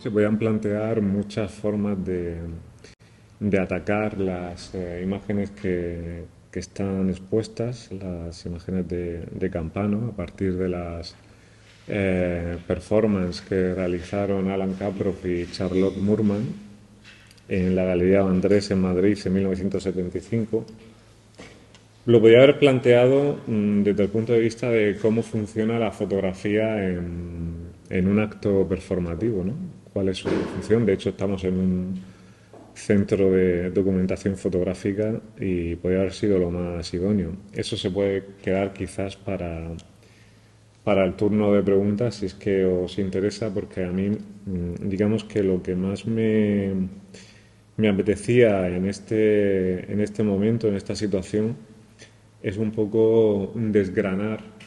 Se podían plantear muchas formas de atacar las imágenes que están expuestas, las imágenes de Campano, a partir de las performances que realizaron Alan Caproff y Charlotte Moorman en la Galería Andrés en Madrid en 1975. Lo podía haber planteado desde el punto de vista de cómo funciona la fotografía en un acto performativo, ¿no? ¿Cuál es su función? De hecho, estamos en un centro de documentación fotográfica y podría haber sido lo más idóneo. Eso se puede quedar quizás para el turno de preguntas, si es que os interesa, porque a mí, digamos que lo que más me apetecía en este momento, en esta situación, es un poco desgranar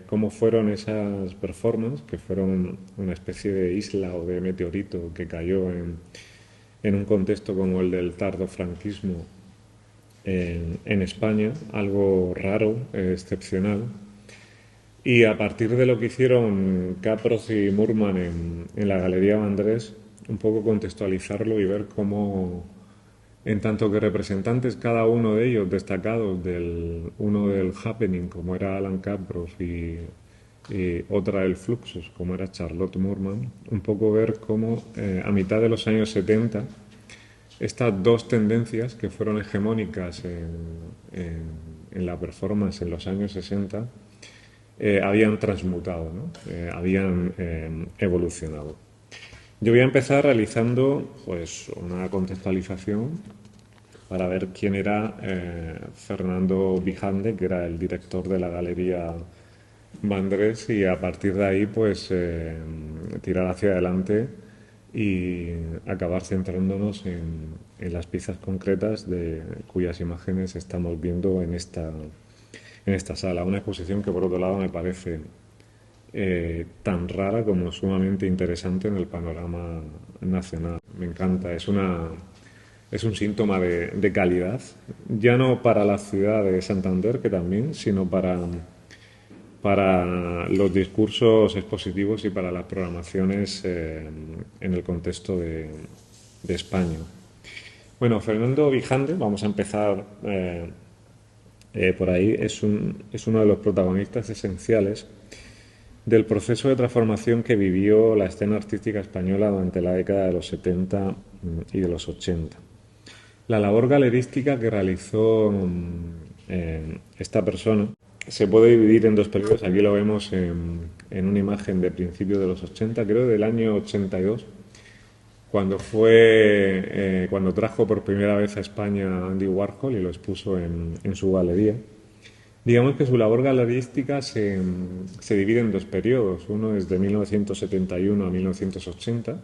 cómo fueron esas performances, que fueron una especie de isla o de meteorito que cayó en un contexto como el del tardofranquismo en España, algo raro, excepcional. Y a partir de lo que hicieron Capros y Murman en la Galería Vandrés, un poco contextualizarlo y ver cómo, en tanto que representantes cada uno de ellos destacados, uno del happening, como era Alan Capros, y otra del Fluxus, como era Charlotte Moorman, un poco ver cómo a mitad de los años 70 estas dos tendencias que fueron hegemónicas en la performance en los años 60 habían transmutado, ¿no? Habían evolucionado. Yo voy a empezar realizando pues una contextualización para ver quién era Fernando Vijande, que era el director de la Galería Vandrés, y a partir de ahí pues tirar hacia adelante y acabar centrándonos en las piezas concretas de cuyas imágenes estamos viendo en esta sala. Una exposición que por otro lado me parece tan rara como sumamente interesante en el panorama nacional. Me encanta, es un síntoma de calidad, ya no para la ciudad de Santander, que también, sino para los discursos expositivos y para las programaciones en el contexto de España. Bueno, Fernando Vijande, vamos a empezar por ahí, es uno de los protagonistas esenciales del proceso de transformación que vivió la escena artística española durante la década de los 70 y de los 80. La labor galerística que realizó esta persona se puede dividir en dos periodos. Aquí lo vemos en una imagen de principios de los 80, creo del año 82, cuando trajo por primera vez a España a Andy Warhol y lo expuso en su galería. Digamos que su labor galerística se divide en dos periodos. Uno es de 1971 a 1980,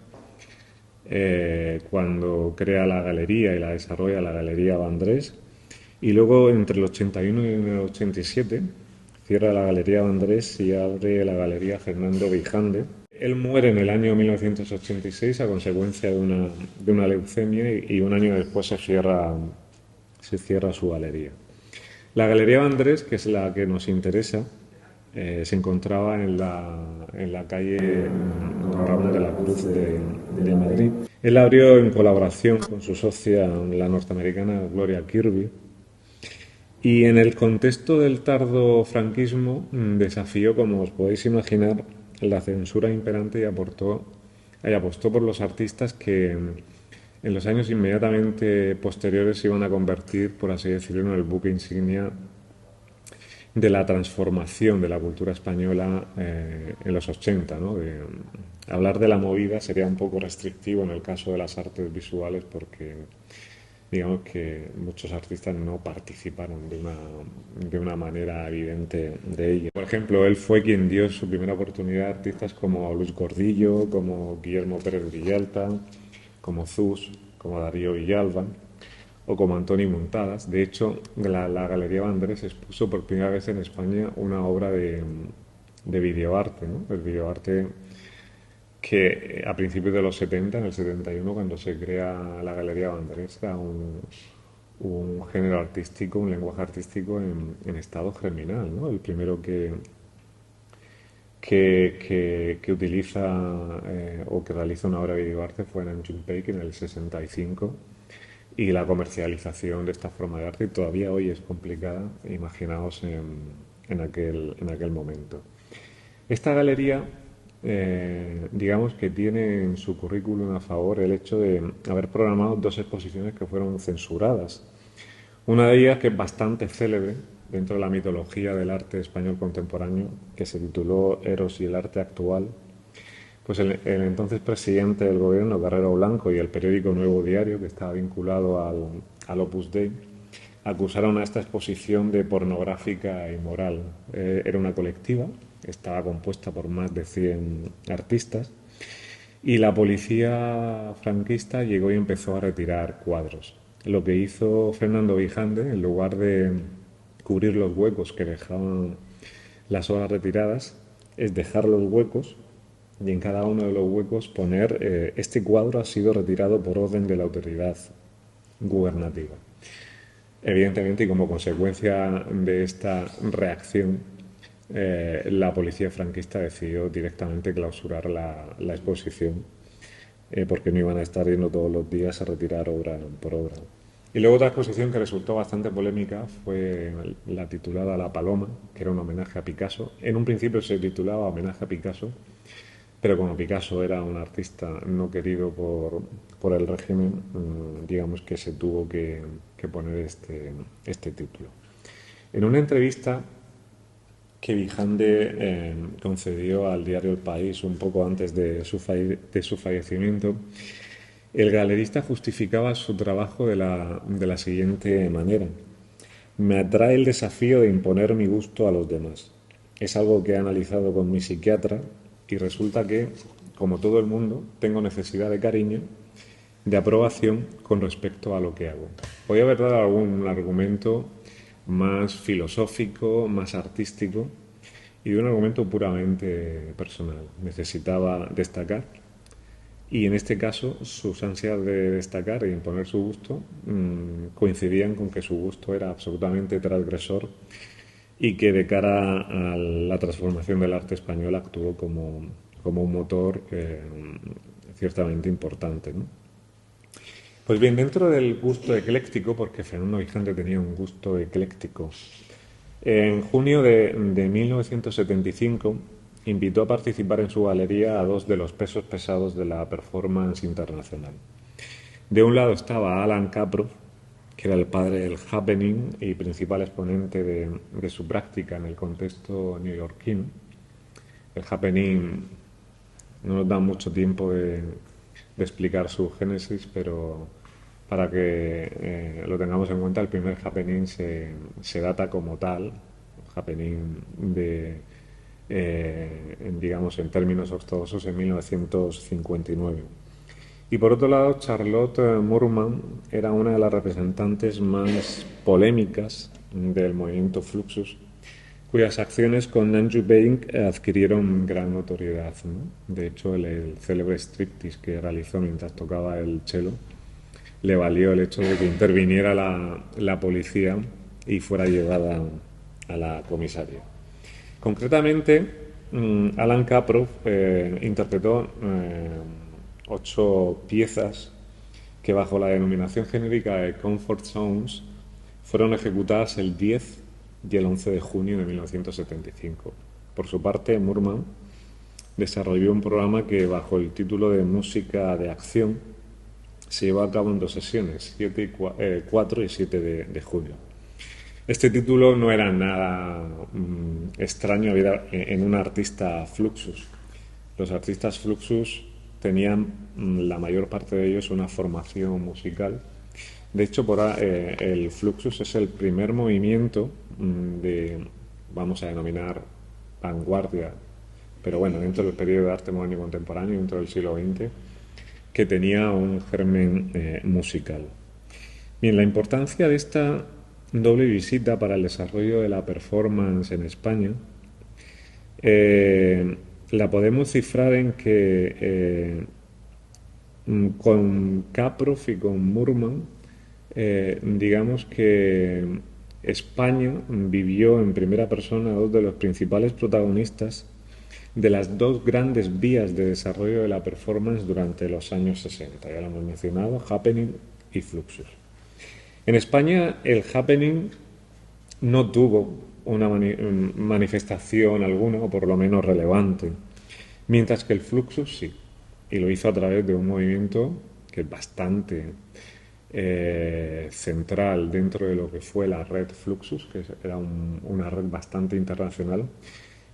cuando crea la galería y la desarrolla la Galería Vandrés. Y luego, entre el 81 y el 87, cierra la Galería Vandrés y abre la Galería Fernando Vijande. Él muere en el año 1986 a consecuencia de una leucemia y un año después se cierra su galería. La Galería Vandrés, que es la que nos interesa, se encontraba en la calle Don Ramón de la Cruz de Madrid. Él abrió en colaboración con su socia, la norteamericana Gloria Kirby, y en el contexto del tardo franquismo desafió, como os podéis imaginar, la censura imperante y apostó por los artistas que en los años inmediatamente posteriores se iban a convertir, por así decirlo, en el buque insignia de la transformación de la cultura española en los 80, ¿no? Hablar de la movida sería un poco restrictivo en el caso de las artes visuales porque digamos que muchos artistas no participaron de una manera evidente de ello. Por ejemplo, él fue quien dio su primera oportunidad a artistas como Luis Gordillo, como Guillermo Pérez Villalta, como Zus, como Darío Villalba o como Antoni Muntadas. De hecho, la Galería Vandrés expuso por primera vez en España una obra de videoarte, ¿no? El videoarte que a principios de los 70, en el 71, cuando se crea la Galería Vandrés, era un género artístico, un lenguaje artístico en estado germinal, ¿no? El primero que utiliza o que realiza una obra de videoarte fue Nam June Paik en el 65, y la comercialización de esta forma de arte todavía hoy es complicada, imaginaos en aquel momento. Esta galería, digamos que tiene en su currículum a favor el hecho de haber programado dos exposiciones que fueron censuradas. Una de ellas, que es bastante célebre dentro de la mitología del arte español contemporáneo, que se tituló Eros y el arte actual, pues el entonces presidente del gobierno, Carrero Blanco, y el periódico Nuevo Diario, que estaba vinculado al Opus Dei, acusaron a esta exposición de pornográfica e inmoral. Era una colectiva, estaba compuesta por más de 100 artistas, y la policía franquista llegó y empezó a retirar cuadros. Lo que hizo Fernando Vijande, en lugar de cubrir los huecos que dejaban las obras retiradas, es dejar los huecos y en cada uno de los huecos poner este cuadro ha sido retirado por orden de la autoridad gubernativa. Evidentemente, y como consecuencia de esta reacción, la policía franquista decidió directamente clausurar la exposición, porque no iban a estar yendo todos los días a retirar obra por obra. Y luego otra exposición que resultó bastante polémica fue la titulada La Paloma, que era un homenaje a Picasso. En un principio se titulaba Homenaje a Picasso, pero como Picasso era un artista no querido por el régimen, digamos que se tuvo que poner este título. En una entrevista que Vijande concedió al diario El País un poco antes de su fallecimiento, el galerista justificaba su trabajo de la siguiente manera: me atrae el desafío de imponer mi gusto a los demás. Es algo que he analizado con mi psiquiatra y resulta que, como todo el mundo, tengo necesidad de cariño, de aprobación con respecto a lo que hago. Voy a haber dado algún argumento más filosófico, más artístico y de un argumento puramente personal. Necesitaba destacar, y en este caso sus ansias de destacar e imponer su gusto coincidían con que su gusto era absolutamente transgresor y que de cara a la transformación del arte español actuó como un motor ciertamente importante, ¿no? Pues bien, dentro del gusto ecléctico, porque Fernando Vijande tenía un gusto ecléctico, en junio de 1975 invitó a participar en su galería a dos de los pesos pesados de la performance internacional. De un lado estaba Alan Kaproff, que era el padre del happening y principal exponente de su práctica en el contexto neoyorquino. El happening no nos da mucho tiempo de explicar su génesis, pero para que lo tengamos en cuenta, el primer happening se data como tal, happening digamos en términos ortodoxos, en 1959. Y por otro lado, Charlotte Moorman era una de las representantes más polémicas del movimiento Fluxus, cuyas acciones con Nam June Paik adquirieron gran notoriedad, ¿no? De hecho, el célebre striptease que realizó mientras tocaba el cello le valió el hecho de que interviniera la policía y fuera llevada a la comisaría. Concretamente, Alan Kaproff interpretó 8 piezas que, bajo la denominación genérica de Comfort Zones, fueron ejecutadas el 10 y el 11 de junio de 1975. Por su parte, Moorman desarrolló un programa que, bajo el título de Música de Acción, se llevó a cabo en 2 sesiones, 4 y 7 de junio. Este título no era nada extraño en un artista Fluxus. Los artistas Fluxus tenían, la mayor parte de ellos, una formación musical. De hecho, el Fluxus es el primer movimiento vamos a denominar vanguardia, pero bueno, dentro del periodo de arte moderno y contemporáneo, dentro del siglo XX, que tenía un germen musical. Bien, la importancia de esta doble visita para el desarrollo de la performance en España la podemos cifrar en que con Kaproff y con Moorman, digamos que España vivió en primera persona a dos de los principales protagonistas de las dos grandes vías de desarrollo de la performance durante los años 60. Ya lo hemos mencionado, Happening y Fluxus. En España el Happening no tuvo una manifestación alguna, o por lo menos relevante, mientras que el Fluxus sí, y lo hizo a través de un movimiento que es bastante central dentro de lo que fue la red Fluxus, que era una red bastante internacional,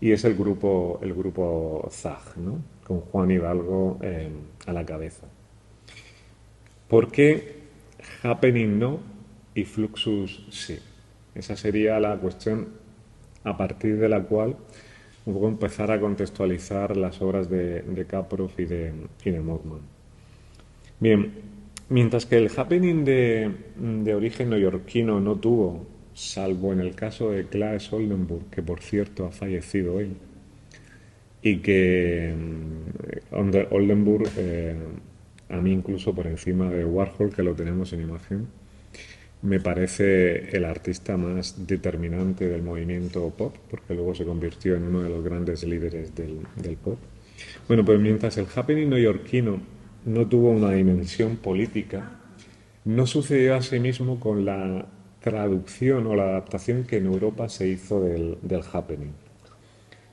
y es el grupo ZAG, ¿no? Con Juan Hidalgo a la cabeza. ¿Por qué Happening no y Fluxus sí? Esa sería la cuestión a partir de la cual un poco empezar a contextualizar las obras de Caproff y de Mockman. Bien, mientras que el Happening de origen neoyorquino no tuvo, salvo en el caso de Claes Oldenburg, que por cierto ha fallecido hoy, y que Oldenburg, a mí incluso por encima de Warhol, que lo tenemos en imagen, me parece el artista más determinante del movimiento pop, porque luego se convirtió en uno de los grandes líderes del pop. Bueno, pues mientras el happening neoyorquino no tuvo una dimensión política, no sucedió asimismo con la traducción o la adaptación que en Europa se hizo del happening.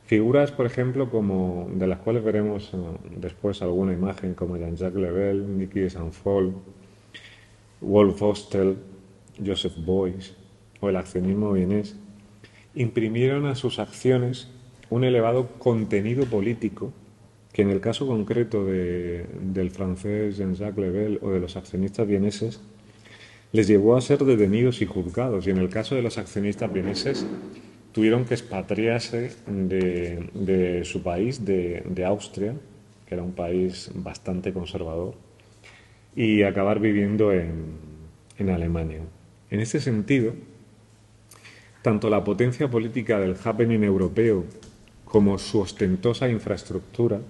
Figuras, por ejemplo, como de las cuales veremos después alguna imagen, como Jean-Jacques Lebel, Nicky de Saint-Paul, Wolf Hostel, Joseph Beuys o el accionismo vienés, imprimieron a sus acciones un elevado contenido político que en el caso concreto del francés Jean-Jacques Lebel o de los accionistas vieneses les llevó a ser detenidos y juzgados, y en el caso de los accionistas vieneses tuvieron que expatriarse de su país, de Austria, que era un país bastante conservador, y acabar viviendo en Alemania. En ese sentido, tanto la potencia política del happening europeo como su ostentosa infraestructura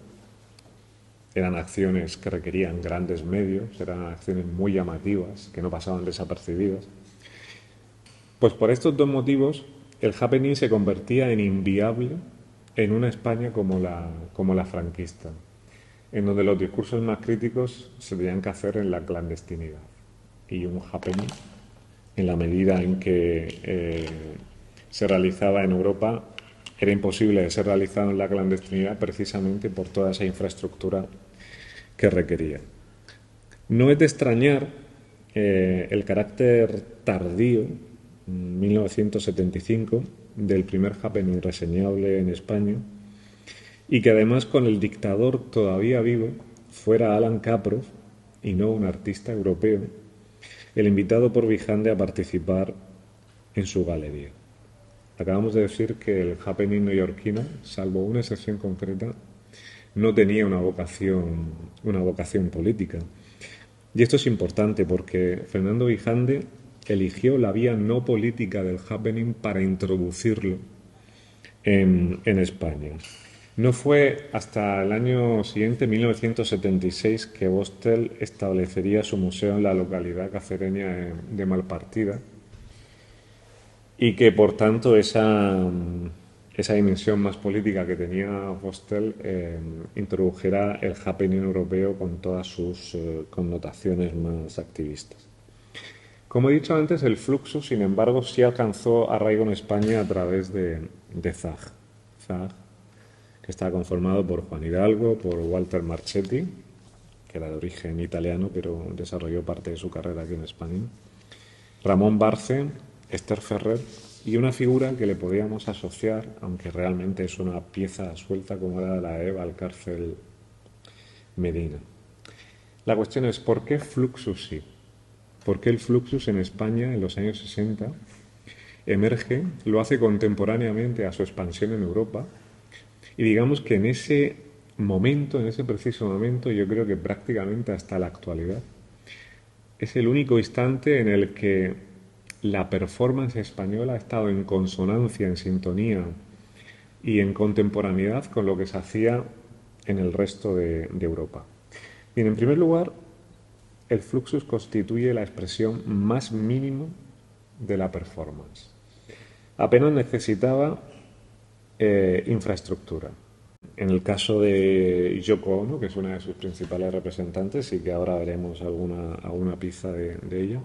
eran acciones que requerían grandes medios, eran acciones muy llamativas, que no pasaban desapercibidas. Pues por estos dos motivos, el happening se convertía en inviable en una España como la franquista, en donde los discursos más críticos se tenían que hacer en la clandestinidad. Y un happening, en la medida en que se realizaba en Europa, era imposible de ser realizado en la clandestinidad precisamente por toda esa infraestructura que requería. No es de extrañar el carácter tardío, 1975, del primer happening reseñable en España, y que además con el dictador todavía vivo fuera Alan Caproff, y no un artista europeo, el invitado por Vijande a participar en su galería. Acabamos de decir que el happening neoyorquino, salvo una excepción concreta, no tenía una vocación política. Y esto es importante porque Fernando Vijande eligió la vía no política del happening para introducirlo en España. No fue hasta el año siguiente, 1976, que Bostel establecería su museo en la localidad cacereña de Malpartida, y que por tanto esa dimensión más política que tenía Bostel introdujera el happening europeo con todas sus connotaciones más activistas. Como he dicho antes, el Fluxus, sin embargo, sí alcanzó arraigo en España a través de ZAG. ZAG, que estaba conformado por Juan Hidalgo, por Walter Marchetti, que era de origen italiano, pero desarrolló parte de su carrera aquí en España, Ramón Barce, Esther Ferrer y una figura que le podíamos asociar, aunque realmente es una pieza suelta, como era la de Valcárcel Medina. La cuestión es, ¿por qué Fluxus sí? ¿Por qué el Fluxus en España en los años 60 emerge, lo hace contemporáneamente a su expansión en Europa? Y digamos que en ese momento, en ese preciso momento, yo creo que prácticamente hasta la actualidad, es el único instante en el que la performance española ha estado en consonancia, en sintonía y en contemporaneidad con lo que se hacía en el resto de Europa. Bien, en primer lugar, el Fluxus constituye la expresión más mínima de la performance. Apenas necesitaba infraestructura. En el caso de Yoko Ono, que es una de sus principales representantes y que ahora veremos alguna pieza de ella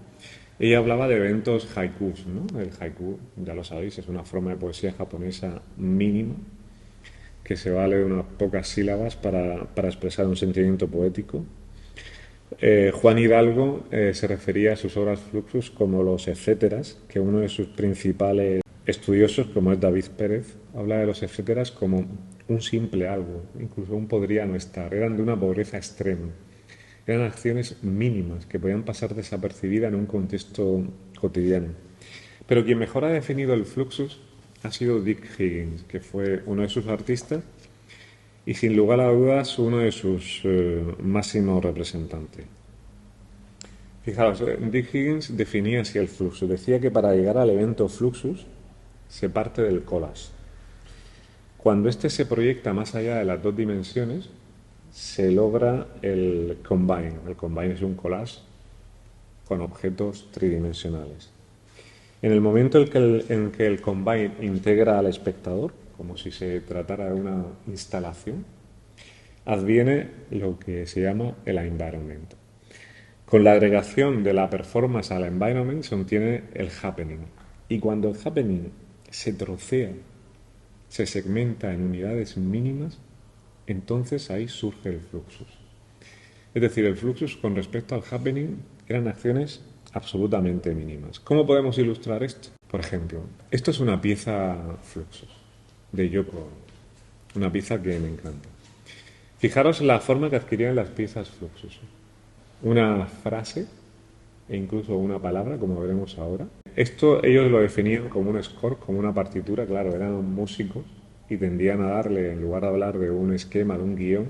hablaba de eventos haikus, ¿no? El haiku, ya lo sabéis, es una forma de poesía japonesa mínima que se vale de unas pocas sílabas para expresar un sentimiento poético. Juan Hidalgo se refería a sus obras fluxus como los etcéteras, que uno de sus principales estudiosos, como es David Pérez, habla de los etcéteras como un simple algo, incluso un podría no estar, eran de una pobreza extrema, eran acciones mínimas que podían pasar desapercibidas en un contexto cotidiano. Pero quien mejor ha definido el fluxus ha sido Dick Higgins, que fue uno de sus artistas y sin lugar a dudas uno de sus máximos representantes. Fijaos, Dick Higgins definía así el fluxus. Decía que para llegar al evento fluxus se parte del collage. Cuando éste se proyecta más allá de las dos dimensiones, se logra el combine. El combine es un collage con objetos tridimensionales. En el momento en que el combine integra al espectador, como si se tratara de una instalación, adviene lo que se llama el environment. Con la agregación de la performance al environment se obtiene el happening. Y cuando el happening se trocea, se segmenta en unidades mínimas, entonces ahí surge el fluxus. Es decir, el fluxus con respecto al happening eran acciones absolutamente mínimas. ¿Cómo podemos ilustrar esto? Por ejemplo, esto es una pieza fluxus de Yoko Ono, una pieza que me encanta. Fijaros la forma que adquirían las piezas fluxus. Una frase e incluso una palabra, como veremos ahora. Esto ellos lo definían como un score, como una partitura, claro, eran músicos y tendían a darle, en lugar de hablar de un esquema, de un guión,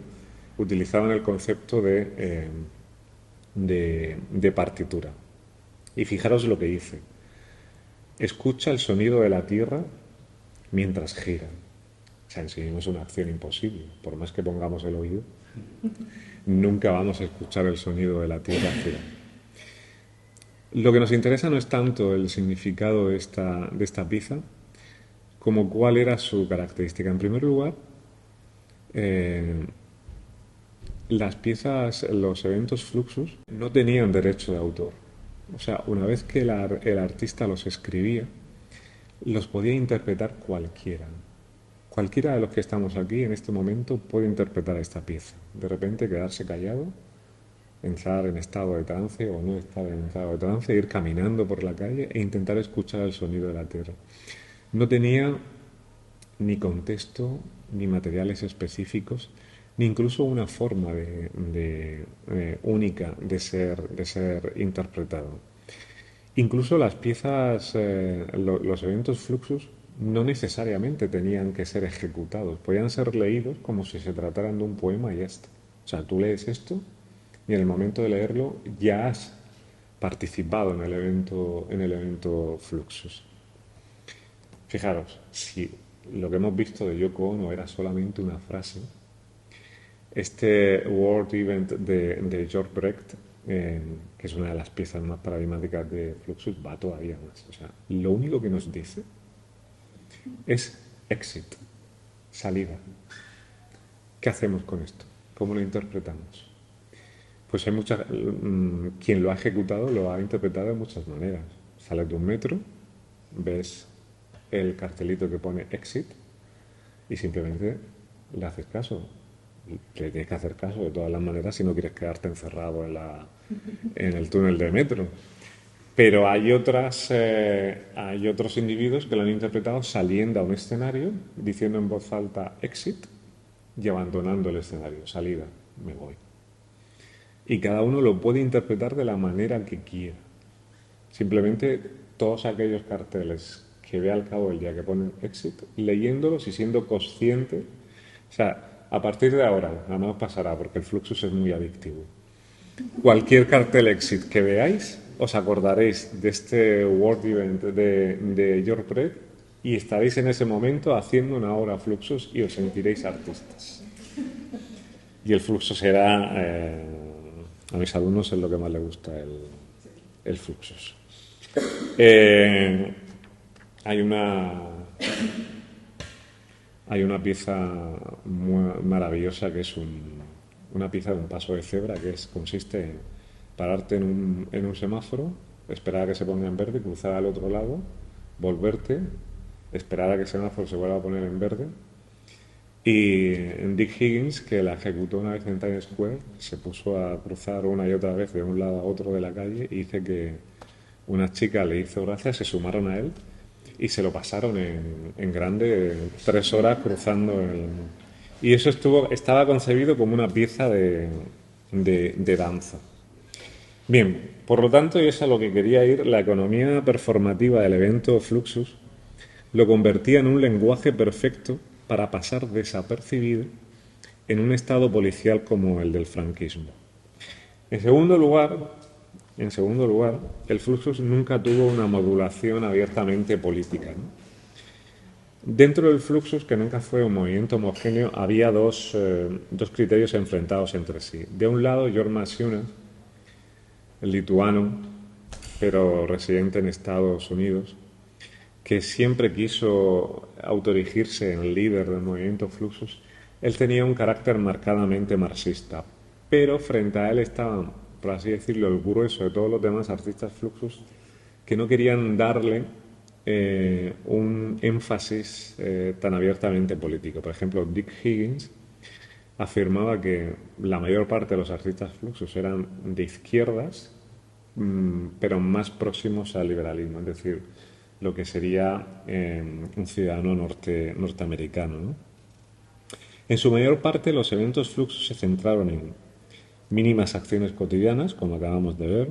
utilizaban el concepto de partitura. Y fijaros lo que dice. Escucha el sonido de la tierra mientras gira. O sea, en sí mismo es una acción imposible. Por más que pongamos el oído, nunca vamos a escuchar el sonido de la tierra girar. Lo que nos interesa no es tanto el significado de esta pieza, como cuál era su característica. En primer lugar, las piezas, los eventos fluxus, no tenían derecho de autor. O sea, una vez que el artista los escribía, los podía interpretar cualquiera. Cualquiera de los que estamos aquí en este momento puede interpretar esta pieza. De repente quedarse callado, entrar en estado de trance o no estar en estado de trance, ir caminando por la calle e intentar escuchar el sonido de la tierra. No tenía ni contexto, ni materiales específicos, ni incluso una forma única de ser interpretado. Incluso las piezas, los eventos fluxus no necesariamente tenían que ser ejecutados, podían ser leídos como si se trataran de un poema y ya está. O sea, tú lees esto y en el momento de leerlo ya has participado en el evento fluxus. Fijaros, si lo que hemos visto de Yoko Ono era solamente una frase, este Word Event de George Brecht, que es una de las piezas más paradigmáticas de Fluxus, va todavía más. O sea, lo único que nos dice es exit, salida. ¿Qué hacemos con esto? ¿Cómo lo interpretamos? Pues hay quien lo ha ejecutado lo ha interpretado de muchas maneras. Sales de un metro, ves el cartelito que pone exit y simplemente le haces caso. Le tienes que hacer caso de todas las maneras si no quieres quedarte encerrado en el túnel de metro. Pero hay otros individuos que lo han interpretado saliendo a un escenario, diciendo en voz alta exit y abandonando el escenario, salida, me voy. Y cada uno lo puede interpretar de la manera que quiera. Simplemente todos aquellos carteles que ve al cabo del día que ponen exit, leyéndolos y siendo consciente, o sea, a partir de ahora, nada más pasará porque el fluxus es muy adictivo. Cualquier cartel exit que veáis, os acordaréis de este Word Event de George Brecht y estaréis en ese momento haciendo una obra fluxus y os sentiréis artistas. Y el fluxus será, a mis alumnos es lo que más les gusta, el fluxus. hay una pieza muy maravillosa que es una pieza de un paso de cebra consiste en pararte en un semáforo, esperar a que se ponga en verde, cruzar al otro lado, volverte, esperar a que el semáforo se vuelva a poner en verde. Y Dick Higgins, que la ejecutó una vez en Times Square, se puso a cruzar una y otra vez de un lado a otro de la calle y dice que una chica le hizo gracia, se sumaron a él y se lo pasaron en grande 3 horas cruzando el... Y eso estaba concebido como una pieza de danza. Bien, por lo tanto, y es a lo que quería ir, la economía performativa del evento Fluxus lo convertía en un lenguaje perfecto para pasar desapercibido en un estado policial como el del franquismo. En segundo lugar, el Fluxus nunca tuvo una modulación abiertamente política, ¿no? Dentro del Fluxus, que nunca fue un movimiento homogéneo, había dos criterios enfrentados entre sí. De un lado, Jormas Siunas, el lituano, pero residente en Estados Unidos, que siempre quiso autoerigirse en el líder del movimiento Fluxus. Él tenía un carácter marcadamente marxista, pero frente a él estaban, por así decirlo, el grueso de todos los demás artistas Fluxus que no querían darle un énfasis tan abiertamente político. Por ejemplo, Dick Higgins afirmaba que la mayor parte de los artistas Fluxus eran de izquierdas, pero más próximos al liberalismo, es decir, lo que sería un ciudadano norteamericano, ¿no? En su mayor parte, los eventos Fluxus se centraron en mínimas acciones cotidianas, como acabamos de ver,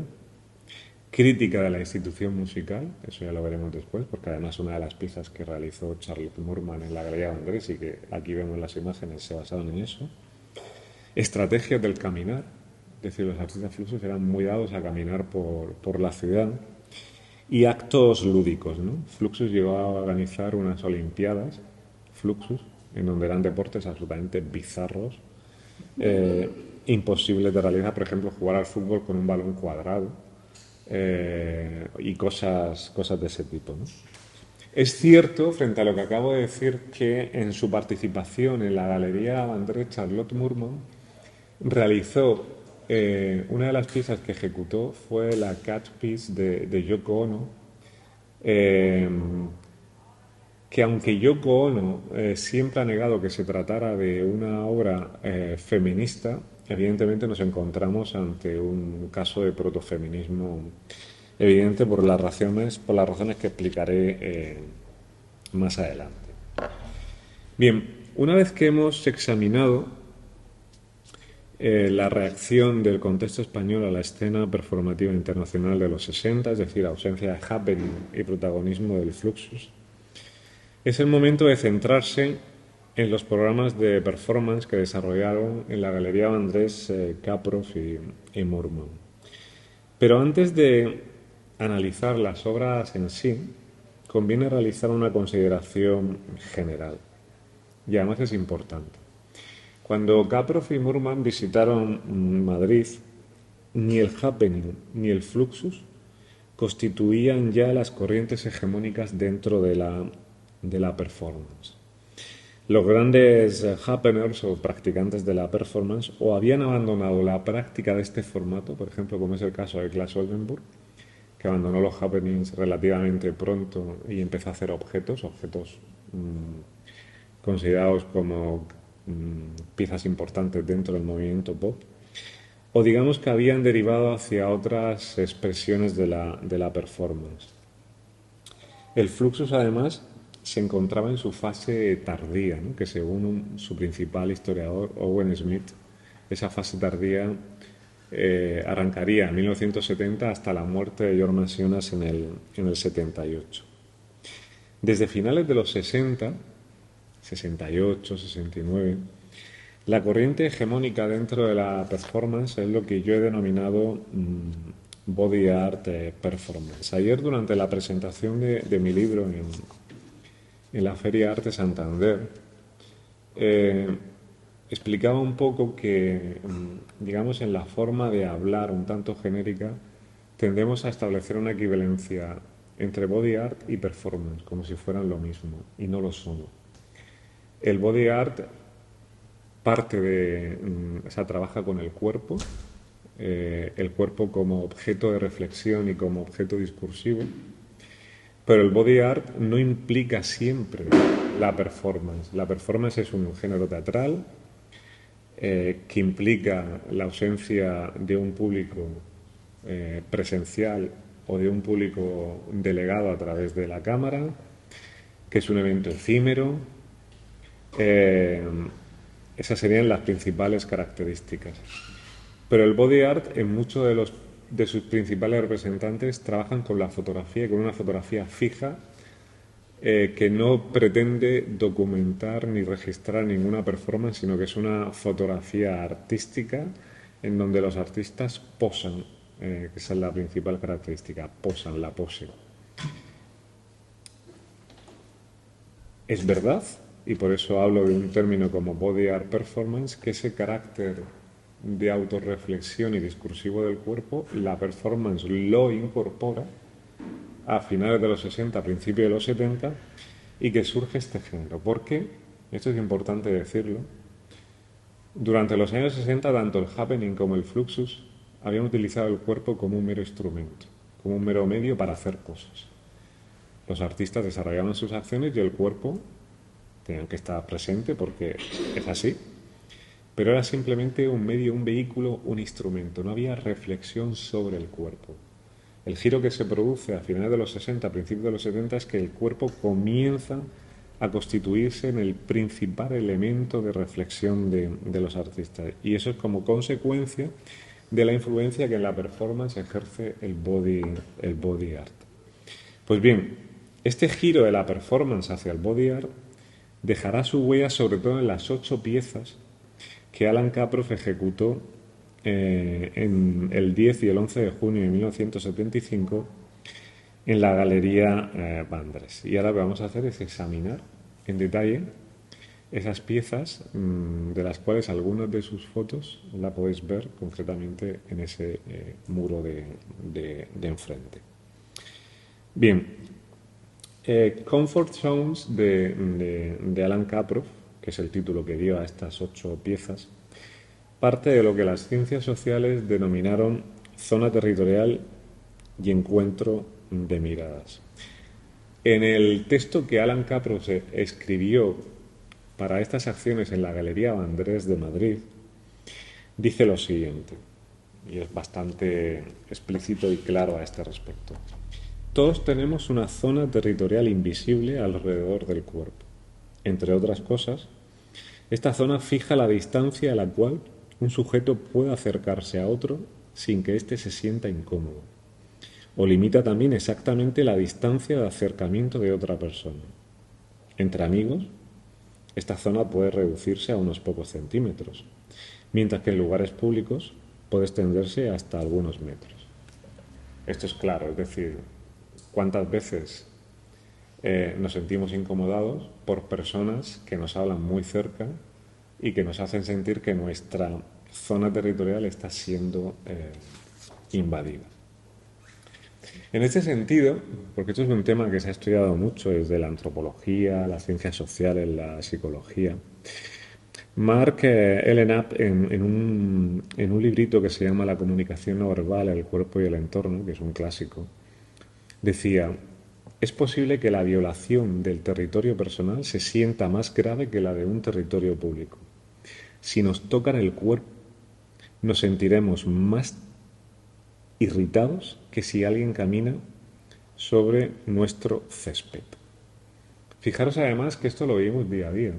crítica de la institución musical, eso ya lo veremos después, porque además una de las piezas que realizó Charlotte Moorman en la Galería de Andrés y que aquí vemos las imágenes se basaron en eso, estrategias del caminar, es decir, los artistas Fluxus eran muy dados a caminar por la ciudad, y actos lúdicos, ¿no? Fluxus llegó a organizar unas olimpiadas, Fluxus, en donde eran deportes absolutamente bizarros, imposibles de realizar, por ejemplo, jugar al fútbol con un balón cuadrado y cosas de ese tipo, ¿no? Es cierto, frente a lo que acabo de decir, que en su participación en la Galería Andrés, Charlotte Moorman realizó una de las piezas que ejecutó fue la Cat Piece de Yoko Ono, que aunque Yoko Ono siempre ha negado que se tratara de una obra feminista, evidentemente nos encontramos ante un caso de protofeminismo evidente por las razones que explicaré más adelante. Bien, una vez que hemos examinado la reacción del contexto español a la escena performativa internacional de los 60, es decir, ausencia de happening y protagonismo del Fluxus, es el momento de centrarse en los programas de performance que desarrollaron en la Galería Andrés, Caprof y Moorman. Pero antes de analizar las obras en sí, conviene realizar una consideración general, y además es importante. Cuando Caprof y Moorman visitaron Madrid, ni el happening ni el Fluxus constituían ya las corrientes hegemónicas dentro de la performance. Los grandes happeners o practicantes de la performance o habían abandonado la práctica de este formato, por ejemplo, como es el caso de Claes Oldenburg, que abandonó los happenings relativamente pronto y empezó a hacer objetos considerados como piezas importantes dentro del movimiento pop, o digamos que habían derivado hacia otras expresiones de la performance. El Fluxus, además, se encontraba en su fase tardía, ¿no? Que según su principal historiador, Owen Smith, esa fase tardía arrancaría en 1970 hasta la muerte de Jormas Siunas en el 78. Desde finales de los 60, 68, 69, la corriente hegemónica dentro de la performance es lo que yo he denominado body art performance. Ayer, durante la presentación de mi libro en la Feria Arte Santander, explicaba un poco que, digamos, en la forma de hablar un tanto genérica, tendemos a establecer una equivalencia entre body art y performance, como si fueran lo mismo, y no lo son. El body art parte de, o sea, trabaja con el cuerpo como objeto de reflexión y como objeto discursivo, pero el body art no implica siempre la performance. La performance es un género teatral que implica la ausencia de un público presencial o de un público delegado a través de la cámara, que es un evento efímero. Eh, Esas serían las principales características. Pero el body art, en muchos de sus principales representantes, trabajan con la fotografía, con una fotografía fija que no pretende documentar ni registrar ninguna performance, sino que es una fotografía artística en donde los artistas posan, que esa es la principal característica, posan, la pose. Es verdad, y por eso hablo de un término como body art performance, que ese carácter de autorreflexión y discursivo del cuerpo, la performance lo incorpora a finales de los 60, a principios de los 70, y que surge este género. Porque, esto es importante decirlo, durante los años 60 tanto el happening como el fluxus habían utilizado el cuerpo como un mero instrumento, como un mero medio para hacer cosas. Los artistas desarrollaban sus acciones y el cuerpo tenían que estar presente porque es así, pero era simplemente un medio, un vehículo, un instrumento. No había reflexión sobre el cuerpo. El giro que se produce a finales de los 60, a principios de los 70, es que el cuerpo comienza a constituirse en el principal elemento de reflexión de los artistas. Y eso es como consecuencia de la influencia que en la performance ejerce el body art. Pues bien, este giro de la performance hacia el body art dejará su huella sobre todo en las 8 piezas que Alan Caproff ejecutó en el 10 y el 11 de junio de 1975 en la Galería Vandres. Y ahora lo que vamos a hacer es examinar en detalle esas piezas, de las cuales algunas de sus fotos la podéis ver concretamente en ese muro de enfrente. Bien, Comfort Zones de Alan Caproff, que es el título que dio a estas 8 piezas, parte de lo que las ciencias sociales denominaron zona territorial y encuentro de miradas. En el texto que Alan Caproff escribió para estas acciones en la Galería Vandrés de Madrid, dice lo siguiente, y es bastante explícito y claro a este respecto. Todos tenemos una zona territorial invisible alrededor del cuerpo. Entre otras cosas, esta zona fija la distancia a la cual un sujeto puede acercarse a otro sin que éste se sienta incómodo, o limita también exactamente la distancia de acercamiento de otra persona. Entre amigos, esta zona puede reducirse a unos pocos centímetros, mientras que en lugares públicos puede extenderse hasta algunos metros. Esto es claro, es decir, cuántas veces nos sentimos incomodados por personas que nos hablan muy cerca y que nos hacen sentir que nuestra zona territorial está siendo invadida. En este sentido, porque esto es un tema que se ha estudiado mucho desde la antropología, las ciencias sociales, la psicología, Mark Ellenapp, en un librito que se llama La comunicación no verbal, el cuerpo y el entorno, que es un clásico, decía: es posible que la violación del territorio personal se sienta más grave que la de un territorio público. Si nos tocan el cuerpo, nos sentiremos más irritados que si alguien camina sobre nuestro césped. Fijaros además que esto lo vivimos día a día.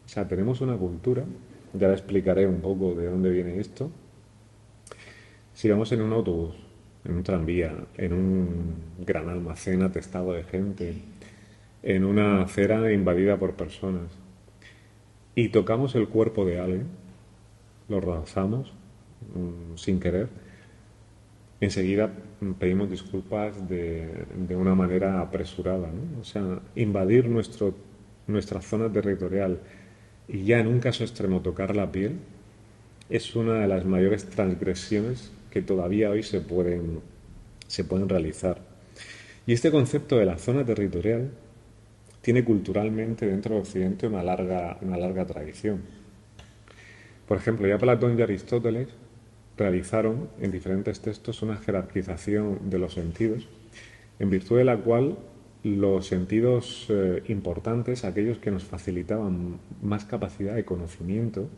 O sea, tenemos una cultura, ya le explicaré un poco de dónde viene esto. Si vamos en un autobús, en un tranvía, en un gran almacén atestado de gente, en una acera invadida por personas, y tocamos el cuerpo de alguien, lo rozamos sin querer, enseguida pedimos disculpas de una manera apresurada, ¿no? O sea, invadir nuestra zona territorial y ya en un caso extremo tocar la piel es una de las mayores transgresiones que todavía hoy se pueden realizar. Y este concepto de la zona territorial tiene culturalmente dentro de Occidente una larga tradición. Por ejemplo, ya Platón y Aristóteles realizaron en diferentes textos una jerarquización de los sentidos, en virtud de la cual los sentidos importantes, aquellos que nos facilitaban más capacidad de conocimiento,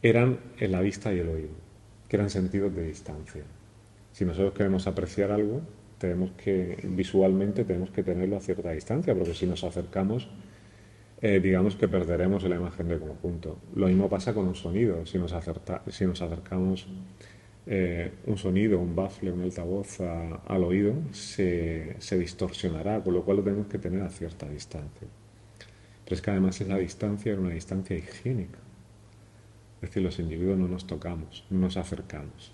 eran la vista y el oído, que eran sentidos de distancia. Si nosotros queremos apreciar algo, visualmente tenemos que tenerlo a cierta distancia, porque si nos acercamos, digamos que perderemos la imagen del conjunto. Lo mismo pasa con un sonido. Si nos acercamos un sonido, un bafle, un altavoz al oído, se distorsionará, con lo cual lo tenemos que tener a cierta distancia. Pero es que además esa distancia era una distancia higiénica. Es decir, los individuos no nos tocamos, no nos acercamos.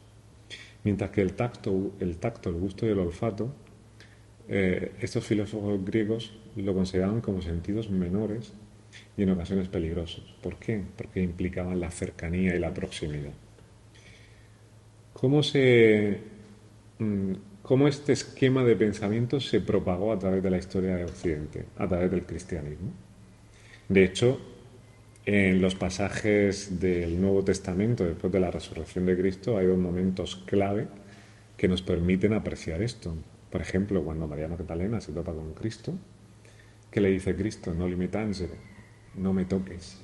Mientras que el tacto, el gusto y el olfato, estos filósofos griegos lo consideraban como sentidos menores y en ocasiones peligrosos. ¿Por qué? Porque implicaban la cercanía y la proximidad. ¿Cómo este esquema de pensamiento se propagó a través de la historia de Occidente, a través del cristianismo? De hecho, en los pasajes del Nuevo Testamento, después de la resurrección de Cristo, hay dos momentos clave que nos permiten apreciar esto. Por ejemplo, cuando María Magdalena se topa con Cristo, ¿qué le dice Cristo? No me tangere, no me toques.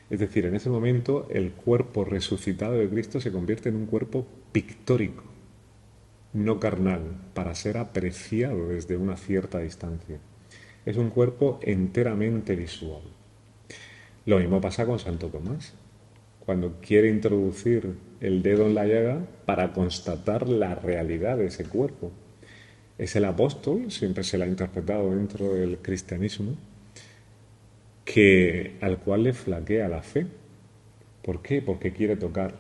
Es decir, en ese momento el cuerpo resucitado de Cristo se convierte en un cuerpo pictórico, no carnal, para ser apreciado desde una cierta distancia. Es un cuerpo enteramente visual. Lo mismo pasa con Santo Tomás, cuando quiere introducir el dedo en la llaga para constatar la realidad de ese cuerpo. Es el apóstol, siempre se le ha interpretado dentro del cristianismo, al cual le flaquea la fe. ¿Por qué? Porque quiere tocar.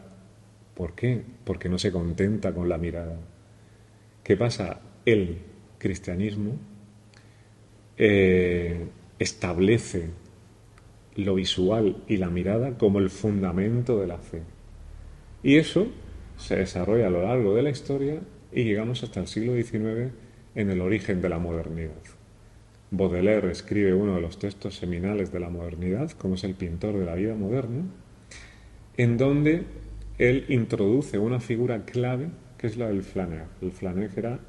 ¿Por qué? Porque no se contenta con la mirada. ¿Qué pasa? El cristianismo establece lo visual y la mirada como el fundamento de la fe. Y eso se desarrolla a lo largo de la historia y llegamos hasta el siglo XIX en el origen de la modernidad. Baudelaire escribe uno de los textos seminales de la modernidad, como es El pintor de la vida moderna, en donde él introduce una figura clave que es la del flaneur. El flaneur era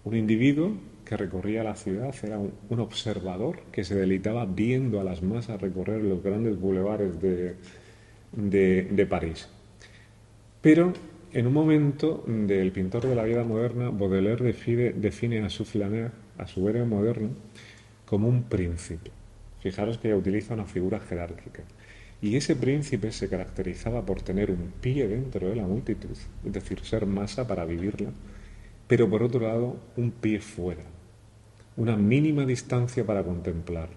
un individuo que recorría la ciudad, era un observador que se deleitaba viendo a las masas recorrer los grandes bulevares de París. Pero en un momento del pintor de la vida moderna, Baudelaire define a su flaneur, a su héroe moderno, como un príncipe. Fijaros que ella utiliza una figura jerárquica. Y ese príncipe se caracterizaba por tener un pie dentro de la multitud, es decir, ser masa para vivirla, pero por otro lado un pie fuera, una mínima distancia para contemplar.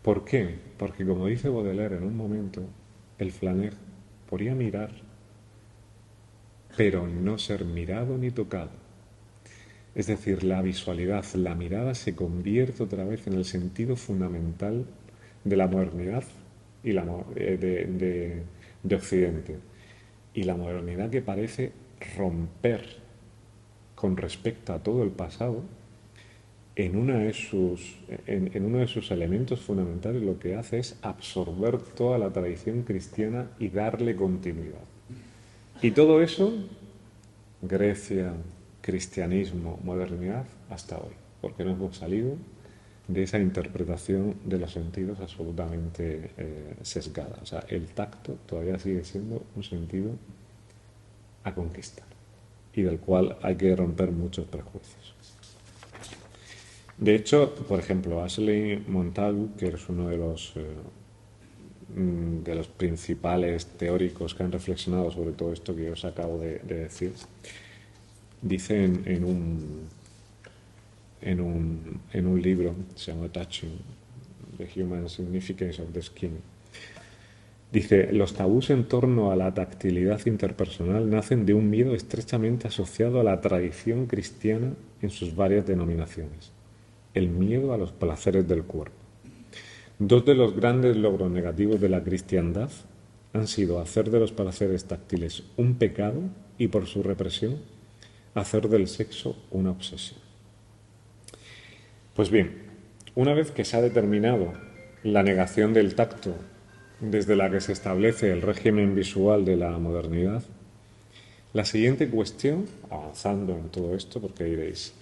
¿Por qué? Porque como dice Baudelaire en un momento, el flaneur podía mirar, pero no ser mirado ni tocado. Es decir, la visualidad, la mirada se convierte otra vez en el sentido fundamental de la modernidad y de Occidente. Y la modernidad que parece romper con respecto a todo el pasado, en uno de sus elementos fundamentales lo que hace es absorber toda la tradición cristiana y darle continuidad. Y todo eso, Grecia, cristianismo, modernidad, hasta hoy, porque no hemos salido de esa interpretación de los sentidos absolutamente sesgada. O sea, el tacto todavía sigue siendo un sentido a conquistar y del cual hay que romper muchos prejuicios. De hecho, por ejemplo, Ashley Montagu, que es uno de los principales teóricos que han reflexionado sobre todo esto que os acabo de decir, dice en un libro, se llama Touching the Human Significance of the Skin, dice: los tabús en torno a la tactilidad interpersonal nacen de un miedo estrechamente asociado a la tradición cristiana en sus varias denominaciones: el miedo a los placeres del cuerpo. Dos de los grandes logros negativos de la cristiandad han sido hacer de los placeres táctiles un pecado y, por su represión, hacer del sexo una obsesión. Pues bien, una vez que se ha determinado la negación del tacto desde la que se establece el régimen visual de la modernidad, la siguiente cuestión, avanzando en todo esto, porque diréis,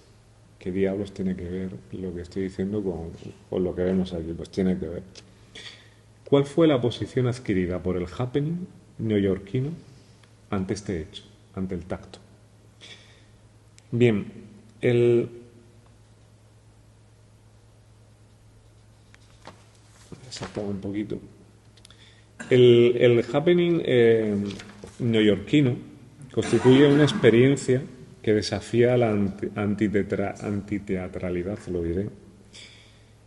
¿qué diablos tiene que ver lo que estoy diciendo con lo que vemos aquí? Pues tiene que ver. ¿Cuál fue la posición adquirida por el happening neoyorquino ante este hecho, ante el tacto? Bien, saltaba un poquito. El happening neoyorquino constituye una experiencia que desafía la antiteatralidad, lo diré,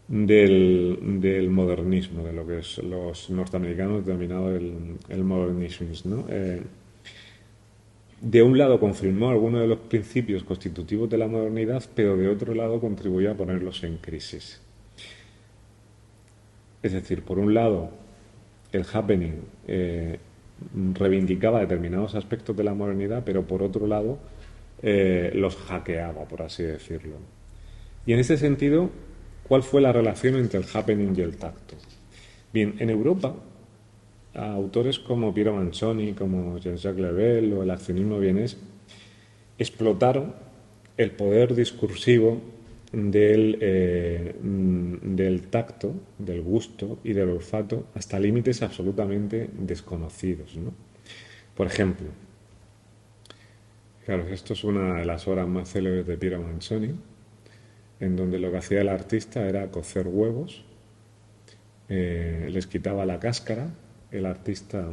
del modernismo, de lo que es los norteamericanos denominado el modernismo, ¿no? De un lado confirmó algunos de los principios constitutivos de la modernidad, pero de otro lado contribuyó a ponerlos en crisis. Es decir, por un lado, el happening reivindicaba determinados aspectos de la modernidad, pero por otro lado los hackeaba, por así decirlo. Y en ese sentido, ¿cuál fue la relación entre el happening y el tacto? Bien, en Europa, autores como Piero Manzoni, como Jean-Jacques Lebel o el accionismo vienés explotaron el poder discursivo del tacto, del gusto y del olfato hasta límites absolutamente desconocidos, ¿no? Por ejemplo, claro, esto es una de las obras más célebres de Piero Manzoni, en donde lo que hacía el artista era cocer huevos, les quitaba la cáscara, el artista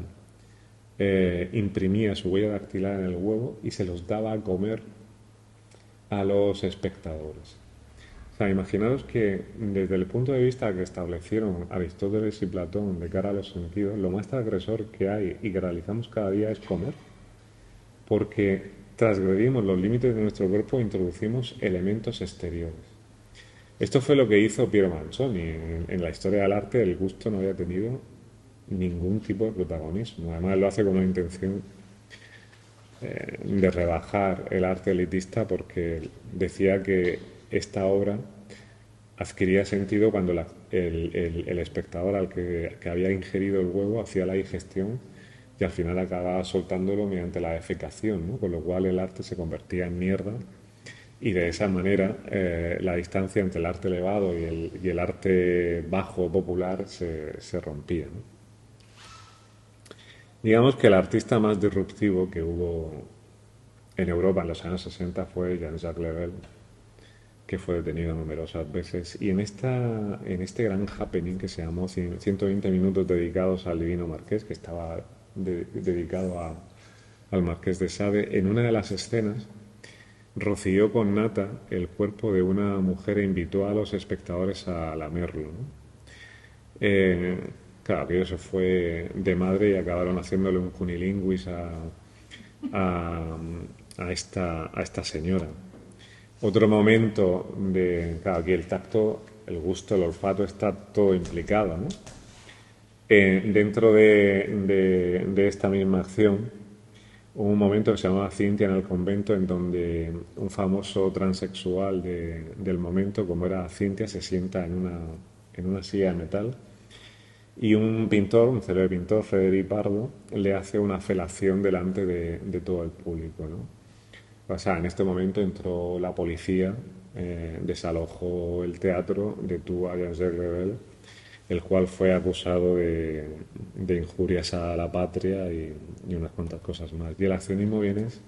imprimía su huella dactilar en el huevo y se los daba a comer a los espectadores. O sea, imaginaros que desde el punto de vista que establecieron Aristóteles y Platón de cara a los sentidos, lo más transgresor que hay y que realizamos cada día es comer, porque transgredimos los límites de nuestro cuerpo e introducimos elementos exteriores. Esto fue lo que hizo Piero Manzoni. En la historia del arte el gusto no había tenido ningún tipo de protagonismo. Además lo hace con una intención de rebajar el arte elitista porque decía que esta obra adquiría sentido cuando el espectador al que había ingerido el huevo hacía la digestión y al final acababa soltándolo mediante la defecación, ¿no? Con lo cual el arte se convertía en mierda y de esa manera la distancia entre el arte elevado y el arte bajo popular se rompía, ¿no? Digamos que el artista más disruptivo que hubo en Europa en los años 60 fue Jean-Jacques Lebel, que fue detenido numerosas veces. Y en este gran happening que se llamó 120 minutos dedicados al Divino Marqués, que estaba dedicado al Marqués de Sade, en una de las escenas roció con nata el cuerpo de una mujer e invitó a los espectadores a lamerlo, ¿no? Claro, que eso fue de madre y acabaron haciéndole un cunilinguis a, a esta señora. Otro momento de, claro, aquí el tacto, el gusto, el olfato está todo implicado, ¿no? Dentro de esta misma acción hubo un momento que se llamaba Cintia en el convento en donde un famoso transexual del momento, como era Cintia, se sienta en una silla de metal y un pintor, un célebre pintor, Federico Pardo, le hace una felación delante de todo el público, ¿no? O sea, en este momento entró la policía, desalojó el teatro, detuvo a Jean-Jacques Lebel, el cual fue acusado de injurias a la patria y unas cuantas cosas más. Y el accionismo vienes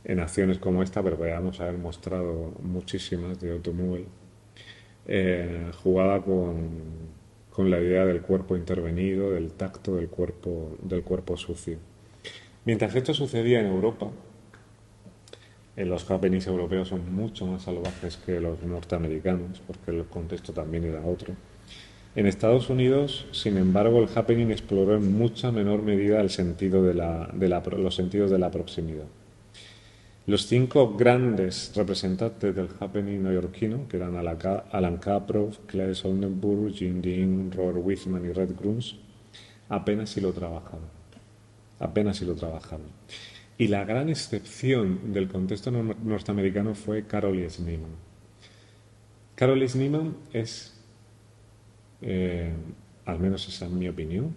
en acciones como esta, pero podríamos haber mostrado muchísimas de Automóvil, jugaba con la idea del cuerpo intervenido, del tacto del cuerpo sucio. Mientras esto sucedía en Europa, los happenings europeos son mucho más salvajes que los norteamericanos, porque el contexto también era otro. En Estados Unidos, sin embargo, el happening exploró en mucha menor medida el sentido los sentidos de la proximidad. Los 5 grandes representantes del happening neoyorquino, que eran Alan Kaprow, Claire Oldenburg, Jim Dean, Robert Wiseman y Red Grunz, apenas si lo trabajaban. Apenas si lo trabajaban. Y la gran excepción del contexto norteamericano fue Carol Sneeman. Caroline Schneemann es, al menos esa es mi opinión,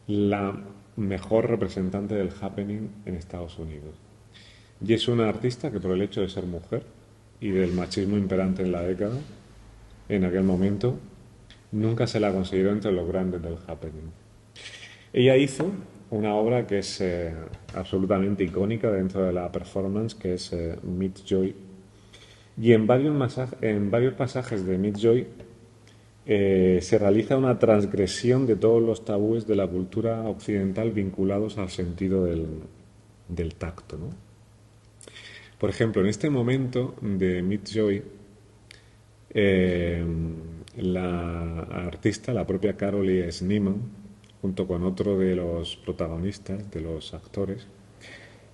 la mejor representante del happening en Estados Unidos. Y es una artista que por el hecho de ser mujer y del machismo imperante en la década, en aquel momento, nunca se la consideró entre los grandes del happening. Ella hizo una obra que es absolutamente icónica dentro de la performance, que es Meet Joy. Y en varios pasajes de Meet Joy se realiza una transgresión de todos los tabúes de la cultura occidental vinculados al sentido del tacto, ¿no? Por ejemplo, en este momento de Meet Joy, la artista, la propia Caroline Schneemann, junto con otro de los protagonistas, de los actores,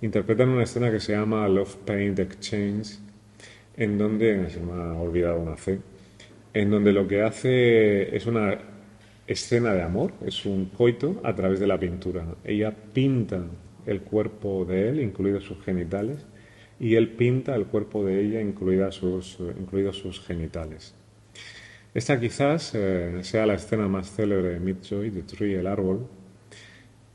interpretan una escena que se llama Love Paint Exchange, en donde, se me ha olvidado una C, en donde lo que hace es una escena de amor, es un coito a través de la pintura. Ella pinta el cuerpo de él, incluidos sus genitales, y él pinta el cuerpo de ella, incluidos sus genitales. Esta quizás sea la escena más célebre de Meet Joy, The Tree, el árbol,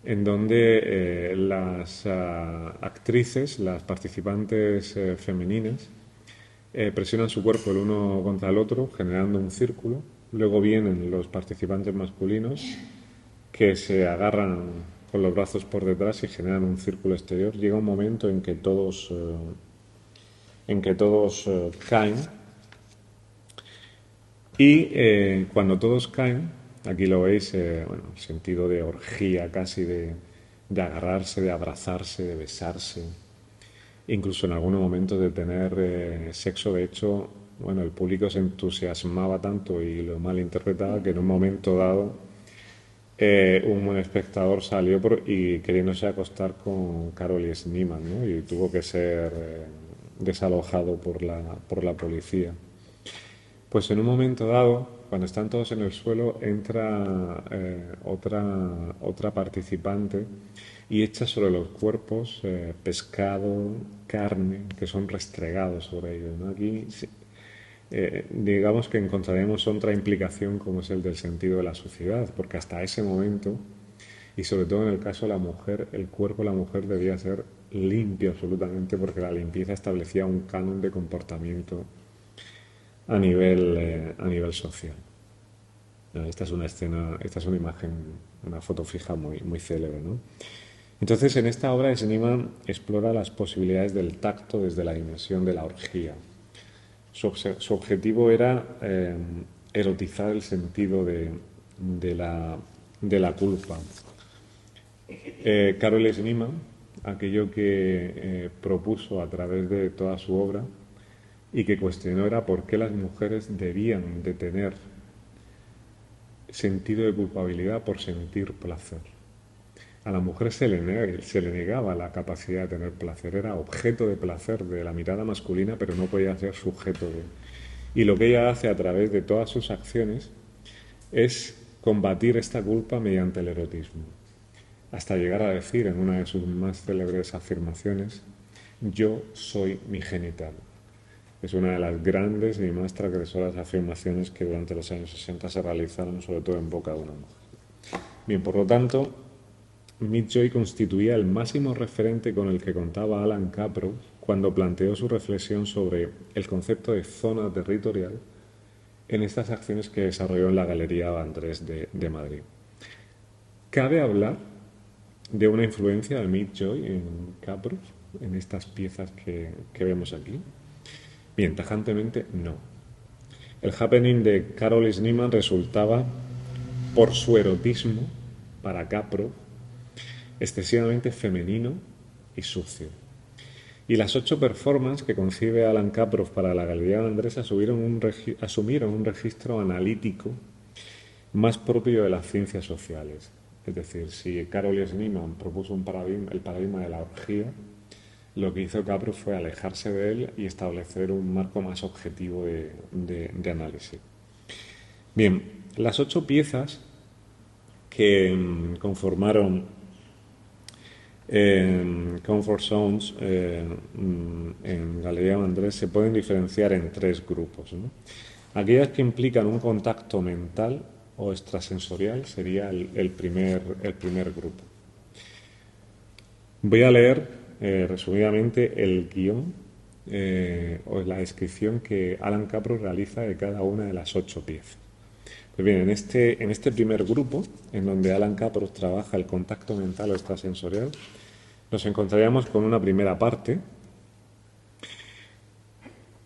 en donde las actrices, las participantes femeninas, presionan su cuerpo el uno contra el otro, generando un círculo. Luego vienen los participantes masculinos que se agarran con los brazos por detrás y generan un círculo exterior. Llega un momento en que todos caen, y cuando todos caen, aquí lo veis, bueno, el sentido de orgía casi, de agarrarse, de abrazarse, de besarse, incluso en algunos momentos de tener sexo. De hecho, bueno, el público se entusiasmaba tanto y lo malinterpretaba que en un momento dado un espectador salió y queriéndose acostar con Caroline Schneemann, ¿no? Y tuvo que ser desalojado por la policía. Pues en un momento dado, cuando están todos en el suelo, entra otra participante y echa sobre los cuerpos pescado, carne, que son restregados sobre ellos, ¿no? Aquí digamos que encontraremos otra implicación, como es el del sentido de la suciedad, porque hasta ese momento, y sobre todo en el caso de la mujer, el cuerpo de la mujer debía ser limpio absolutamente, porque la limpieza establecía un canon de comportamiento a nivel social. Esta es una escena, esta es una imagen, una foto fija muy, muy célebre, ¿no? Entonces, en esta obra, Schneemann explora las posibilidades del tacto desde la dimensión de la orgía. Su objetivo era erotizar el sentido de la culpa. Caroline Schneemann, aquello que propuso a través de toda su obra y que cuestionó, era por qué las mujeres debían de tener sentido de culpabilidad por sentir placer. A la mujer se le negaba la capacidad de tener placer, era objeto de placer de la mirada masculina, pero no podía ser sujeto de. Y lo que ella hace a través de todas sus acciones es combatir esta culpa mediante el erotismo, hasta llegar a decir en una de sus más célebres afirmaciones: yo soy mi genital. Es una de las grandes y más transgresoras afirmaciones que durante los años 60 se realizaron, sobre todo en boca de una mujer. Bien, por lo tanto, Meet Joy constituía el máximo referente con el que contaba Alan Capro cuando planteó su reflexión sobre el concepto de zona territorial en estas acciones que desarrolló en la Galería Andrés de Madrid. Cabe hablar de una influencia de Meet Joy en Capro, en estas piezas que vemos aquí. Bien, tajantemente no. El happening de Caroline Schneemann resultaba, por su erotismo, para Capro, excesivamente femenino y sucio. Y las 8 performances que concibe Alan Caproff para la Galería de Andrés asumieron un registro analítico más propio de las ciencias sociales. Es decir, si Caroline Schneemann propuso el paradigma de la orgía, lo que hizo Caproff fue alejarse de él y establecer un marco más objetivo de análisis. Bien, las 8 piezas que conformaron comfort zones en Galileo Andrés se pueden diferenciar en tres grupos, ¿no? Aquellas que implican un contacto mental o extrasensorial sería el primer grupo. Voy a leer resumidamente el guión o la descripción que Alan Capro realiza de cada una de las 8 piezas. Pues bien, en este primer grupo, en donde Alan Capro trabaja el contacto mental o extrasensorial, nos encontraríamos con una primera parte.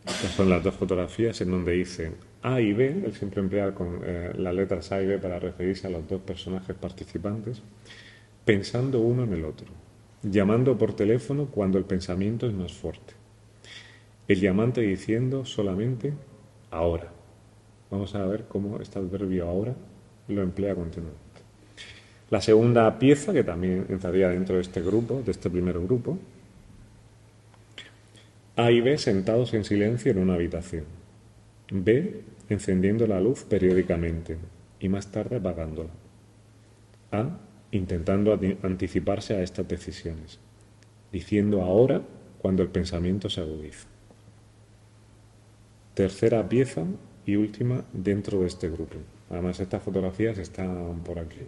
Estas son las dos fotografías en donde dice A y B. Él siempre emplea con las letras A y B para referirse a los dos personajes participantes, pensando uno en el otro, llamando por teléfono cuando el pensamiento es más fuerte. El llamante diciendo solamente ahora. Vamos a ver cómo este adverbio ahora lo emplea continuamente. La segunda pieza, que también entraría dentro de este grupo, de este primer grupo, A y B sentados en silencio en una habitación. B encendiendo la luz periódicamente y más tarde apagándola. A intentando anticiparse a estas decisiones, diciendo ahora cuando el pensamiento se agudiza. Tercera pieza y última dentro de este grupo. Además, estas fotografías están por aquí.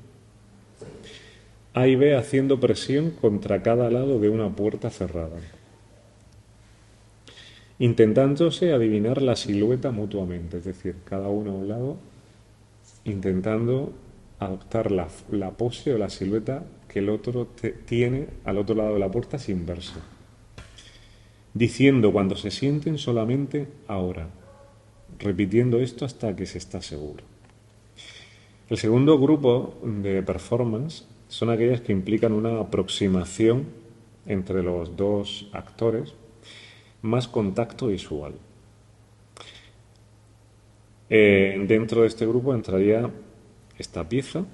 A y B haciendo presión contra cada lado de una puerta cerrada, intentándose adivinar la silueta mutuamente, es decir, cada uno a un lado, intentando adoptar la pose o la silueta que el otro tiene al otro lado de la puerta sin verse, diciendo cuando se sienten solamente ahora, repitiendo esto hasta que se está seguro. El segundo grupo de performance son aquellas que implican una aproximación entre los dos actores, más contacto visual. Dentro de este grupo entraría esta pieza,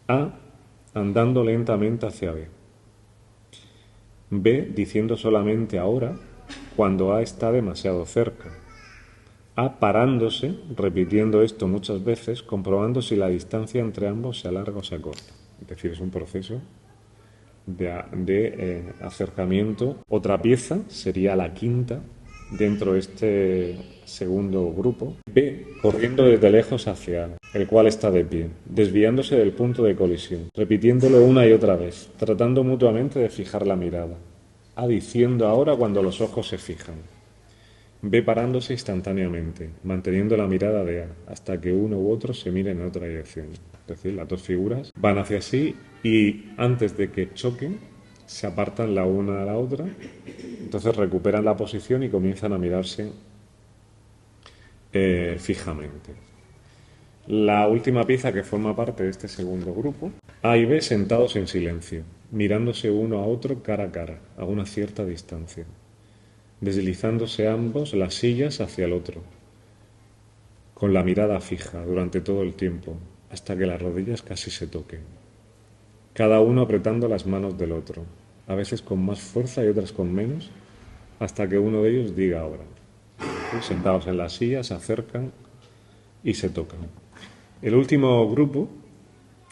A andando lentamente hacia B, B diciendo solamente ahora cuando A está demasiado cerca, A parándose, repitiendo esto muchas veces, comprobando si la distancia entre ambos se alarga o se acorta. Es decir, es un proceso de acercamiento. Otra pieza sería la quinta dentro de este segundo grupo. B corriendo desde lejos hacia A, el cual está de pie, desviándose del punto de colisión, repitiéndolo una y otra vez, tratando mutuamente de fijar la mirada. A diciendo ahora cuando los ojos se fijan. B parándose instantáneamente, manteniendo la mirada de A, hasta que uno u otro se mire en otra dirección. Es decir, las dos figuras van hacia sí y antes de que choquen, se apartan la una a la otra, entonces recuperan la posición y comienzan a mirarse fijamente. La última pieza que forma parte de este segundo grupo, A y B sentados en silencio, mirándose uno a otro cara a cara, a una cierta distancia, deslizándose ambos las sillas hacia el otro, con la mirada fija durante todo el tiempo, hasta que las rodillas casi se toquen, cada uno apretando las manos del otro, a veces con más fuerza y otras con menos, hasta que uno de ellos diga ahora. Sentados en las sillas, se acercan y se tocan. El último grupo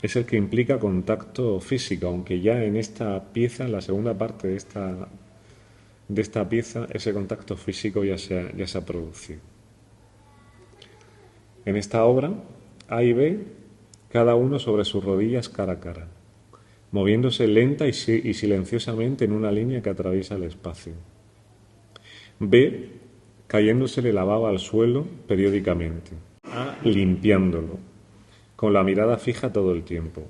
es el que implica contacto físico, aunque ya en esta pieza, en la segunda parte de esta pieza, ese contacto físico ya se ha producido. En esta obra, A y B, cada uno sobre sus rodillas cara a cara, moviéndose lenta y silenciosamente en una línea que atraviesa el espacio. B, cayéndosele la baba al suelo periódicamente. A, limpiándolo, con la mirada fija todo el tiempo,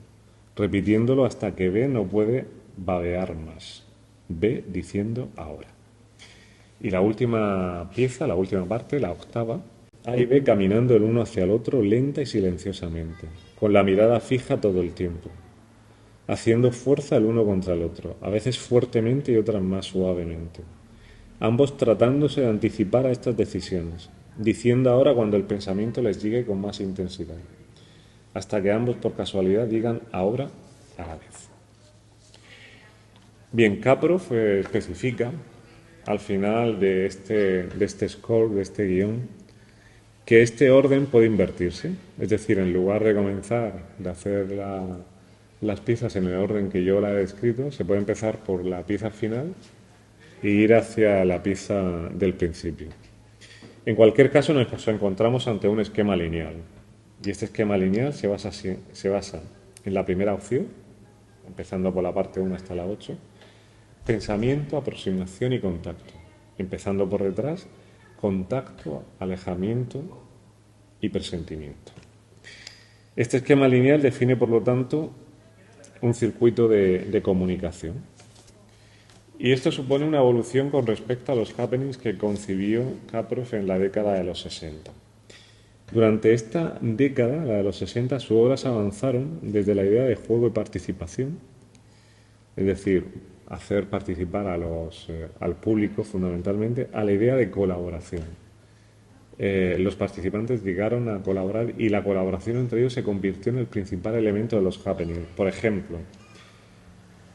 repitiéndolo hasta que B no puede babear más. B diciendo ahora. Y la última pieza, la última parte, la octava, A y B caminando el uno hacia el otro lenta y silenciosamente, con la mirada fija todo el tiempo, haciendo fuerza el uno contra el otro, a veces fuertemente y otras más suavemente, ambos tratándose de anticipar a estas decisiones, diciendo ahora cuando el pensamiento les llegue con más intensidad, hasta que ambos por casualidad digan ahora a la vez. Bien, Capro especifica al final de este score, de este guión, que este orden puede invertirse, es decir, en lugar de comenzar de hacer las piezas en el orden que yo la he descrito, se puede empezar por la pieza final e ir hacia la pieza del principio. En cualquier caso, nos encontramos ante un esquema lineal. Y este esquema lineal se basa en la primera opción, empezando por la parte 1 hasta la 8, pensamiento, aproximación y contacto. Empezando por detrás, contacto, alejamiento y presentimiento. Este esquema lineal define, por lo tanto, un circuito de comunicación. Y esto supone una evolución con respecto a los happenings que concibió Caproff en la década de los 60. Durante esta década, la de los 60, sus obras avanzaron desde la idea de juego y participación, es decir, hacer participar al público fundamentalmente, a la idea de colaboración. Los participantes llegaron a colaborar y la colaboración entre ellos se convirtió en el principal elemento de los happenings. Por ejemplo,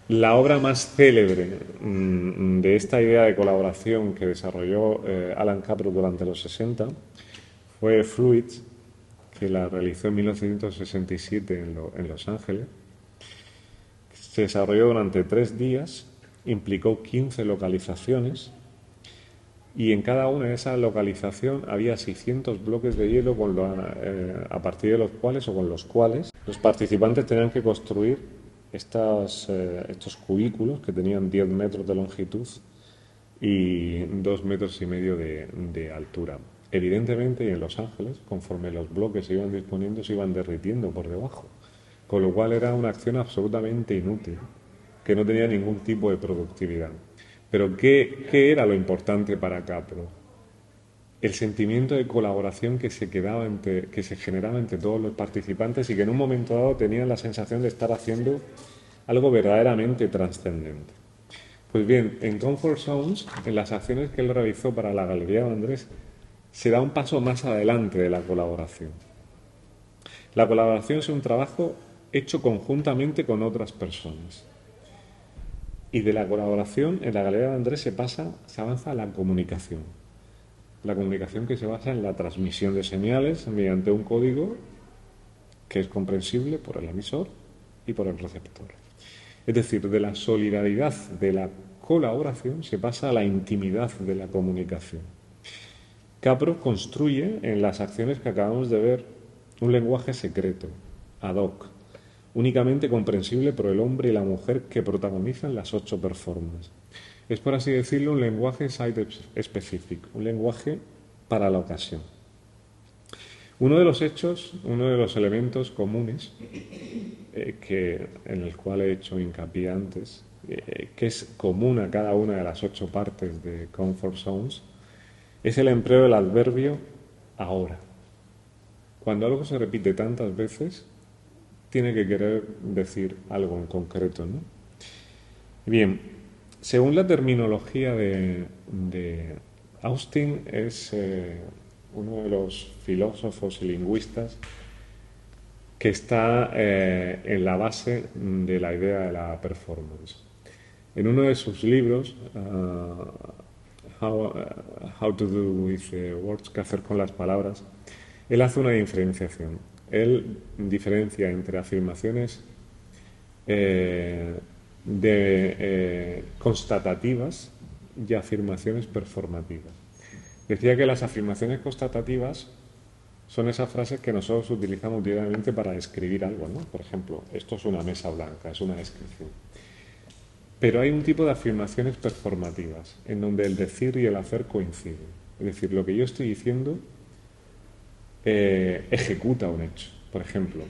la obra más célebre de esta idea de colaboración que desarrolló Alan Caproff durante los 60 fue Fluids, que la realizó en 1967 en Los Ángeles. Se desarrolló durante 3 días, implicó 15 localizaciones y en cada una de esas localizaciones había 600 bloques de hielo a partir de los cuales los participantes tenían que construir estos cubículos que tenían 10 metros de longitud y 2,5 metros de altura. Evidentemente, y en Los Ángeles, conforme los bloques se iban disponiendo, se iban derritiendo por debajo, con lo cual era una acción absolutamente inútil, que no tenía ningún tipo de productividad. Pero ¿qué era lo importante para Caproff? El sentimiento de colaboración que se generaba entre todos los participantes y que en un momento dado tenían la sensación de estar haciendo algo verdaderamente trascendente. Pues bien, en Comfort Zones, en las acciones que él realizó para la Galería Vendrés, se da un paso más adelante de la colaboración. La colaboración es un trabajo hecho conjuntamente con otras personas. Y de la colaboración, en la Galería Vendrés se avanza a la comunicación. La comunicación que se basa en la transmisión de señales mediante un código que es comprensible por el emisor y por el receptor. Es decir, de la solidaridad de la colaboración se pasa a la intimidad de la comunicación. Caproff construye en las acciones que acabamos de ver un lenguaje secreto, ad hoc, únicamente comprensible por el hombre y la mujer que protagonizan las 8 performances. Es, por así decirlo, un lenguaje site-specific, un lenguaje para la ocasión. Uno de los elementos comunes en el cual he hecho hincapié antes, que es común a cada una de las 8 partes de Comfort Zones, es el empleo del adverbio ahora. Cuando algo se repite tantas veces, tiene que querer decir algo en concreto, ¿no? Bien, según la terminología de Austin, es uno de los filósofos y lingüistas que está en la base de la idea de la performance. En uno de sus libros, How to do with words, qué hacer con las palabras, él hace una diferenciación. Él diferencia entre afirmaciones constatativas y afirmaciones performativas. Decía que las afirmaciones constatativas son esas frases que nosotros utilizamos diariamente para describir algo, ¿no? Por ejemplo, esto es una mesa blanca, es una descripción. Pero hay un tipo de afirmaciones performativas, en donde el decir y el hacer coinciden. Es decir, lo que yo estoy diciendo ejecuta un hecho. Por ejemplo,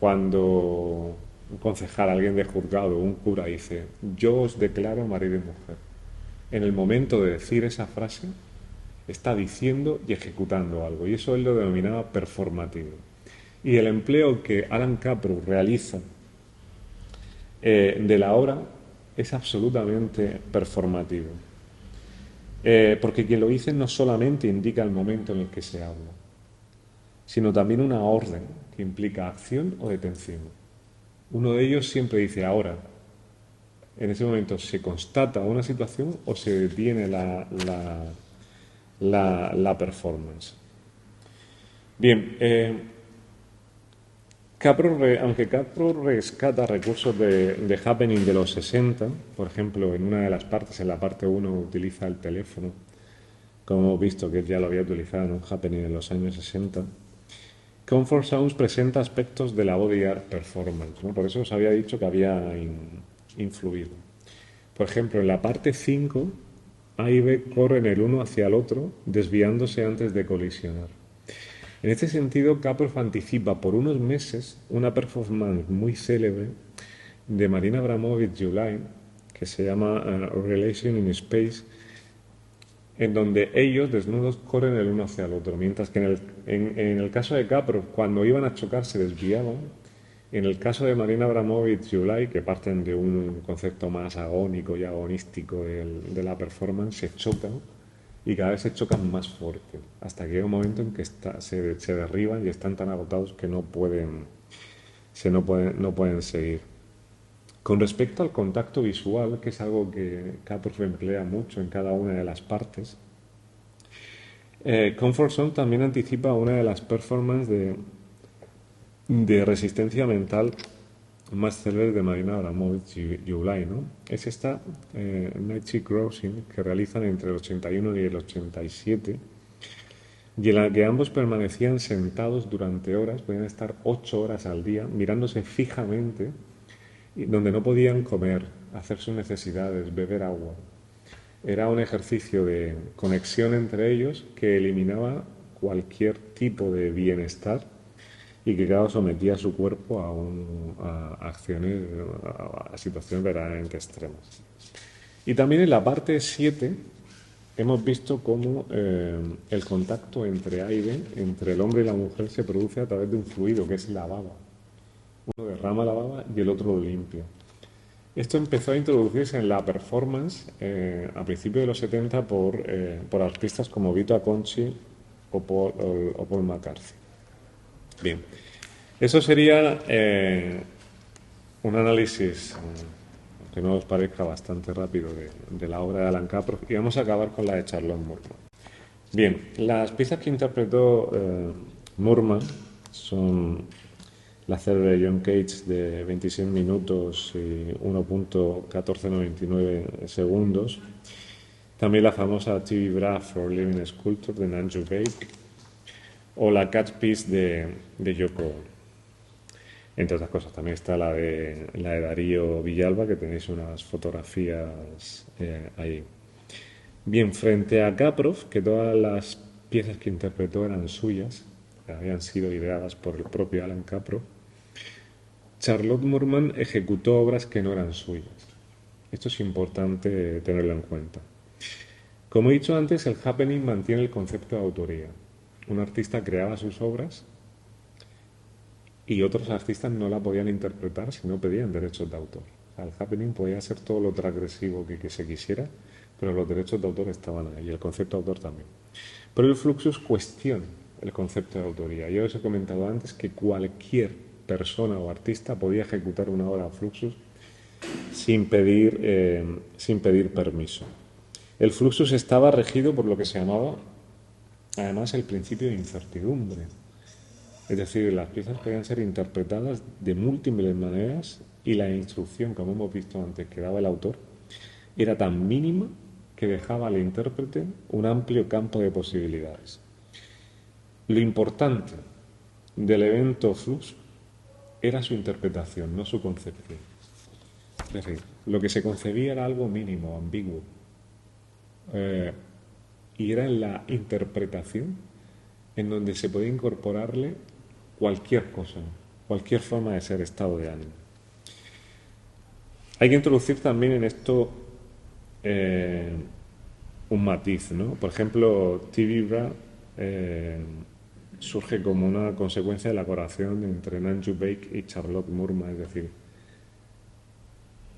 cuando un concejal, alguien de juzgado, un cura dice, yo os declaro marido y mujer. En el momento de decir esa frase, está diciendo y ejecutando algo. Y eso él lo denominaba performativo. Y el empleo que Alan Caproff realiza de la obra es absolutamente performativo. Porque quien lo dice no solamente indica el momento en el que se habla, sino también una orden que implica acción o detención. Uno de ellos siempre dice ahora. En ese momento se constata una situación o se detiene la performance. Bien, Aunque Capro rescata recursos de Happening de los 60, por ejemplo, en una de las partes, en la parte uno utiliza el teléfono, como hemos visto que él ya lo había utilizado en un Happening en los años 60. Comfort Sounds presenta aspectos de la body art performance, ¿no? Por eso os había dicho que había influido. Por ejemplo, en la parte 5, A y B corren el uno hacia el otro, desviándose antes de colisionar. En este sentido, Caprof anticipa por unos meses una performance muy célebre de Marina Abramović July, que se llama Relation in Space, en donde ellos desnudos corren el uno hacia el otro, mientras que en el caso de Caprof, cuando iban a chocar se desviaban. En el caso de Marina Abramović July, que parten de un concepto más agónico y agonístico de la performance, se chocan y cada vez se chocan más fuerte, hasta que llega un momento en que se derriban y están tan agotados que no pueden seguir. Con respecto al contacto visual, que es algo que Caprof emplea mucho en cada una de las partes, Comfort Zone también anticipa una de las performances de resistencia mental más célebres de Marina Abramović July, ¿no? Es esta Night Crossing que realizan entre el 81 y el 87, y en la que ambos permanecían sentados durante horas, podían estar 8 horas al día, mirándose fijamente, y donde no podían comer, hacer sus necesidades, beber agua. Era un ejercicio de conexión entre ellos que eliminaba cualquier tipo de bienestar y que cada sometía a su cuerpo a acciones, a situaciones verdaderamente extremas. Y también en la parte 7 hemos visto cómo el contacto entre aire, entre el hombre y la mujer, se produce a través de un fluido que es la baba. Uno derrama la baba y el otro lo limpia. Esto empezó a introducirse en la performance a principios de los 70 por artistas como Vito Acconci o Paul McCarthy. Bien, eso sería un análisis, que no os parezca bastante rápido, de la obra de Alan Caprof, y vamos a acabar con la de Charlotte Moorman. Bien, las piezas que interpretó Moorman son la célebre John Cage de 26 minutos y 1.1499 segundos. También la famosa TV Bra for Living Sculpture de Nanju Bake o la Cat Piece de Yoko Ono. Entre otras cosas, también está la de Darío Villalba, que tenéis unas fotografías ahí. Bien, frente a Caprof, que todas las piezas que interpretó eran suyas, que habían sido ideadas por el propio Alan Caprof, Charlotte Moorman ejecutó obras que no eran suyas. Esto es importante tenerlo en cuenta. Como he dicho antes, el happening mantiene el concepto de autoría. Un artista creaba sus obras y otros artistas no la podían interpretar si no pedían derechos de autor. O sea, el happening podía ser todo lo transgresivo que se quisiera, pero los derechos de autor estaban ahí y el concepto de autor también. Pero el Fluxus cuestiona el concepto de autoría. Yo os he comentado antes que cualquier persona o artista podía ejecutar una obra Fluxus sin pedir permiso. El Fluxus estaba regido por lo que se llamaba, además, el principio de incertidumbre. Es decir, las piezas podían ser interpretadas de múltiples maneras y la instrucción, como hemos visto antes, que daba el autor, era tan mínima que dejaba al intérprete un amplio campo de posibilidades. Lo importante del evento Flux era su interpretación, no su concepción. Es decir, lo que se concebía era algo mínimo, ambiguo, y era en la interpretación en donde se podía incorporarle cualquier cosa, cualquier forma de ser, estado de ánimo. Hay que introducir también en esto un matiz, ¿no? Por ejemplo, TV Bra surge como una consecuencia de la colaboración entre Nanju Bake y Charlotte Moorman, es decir,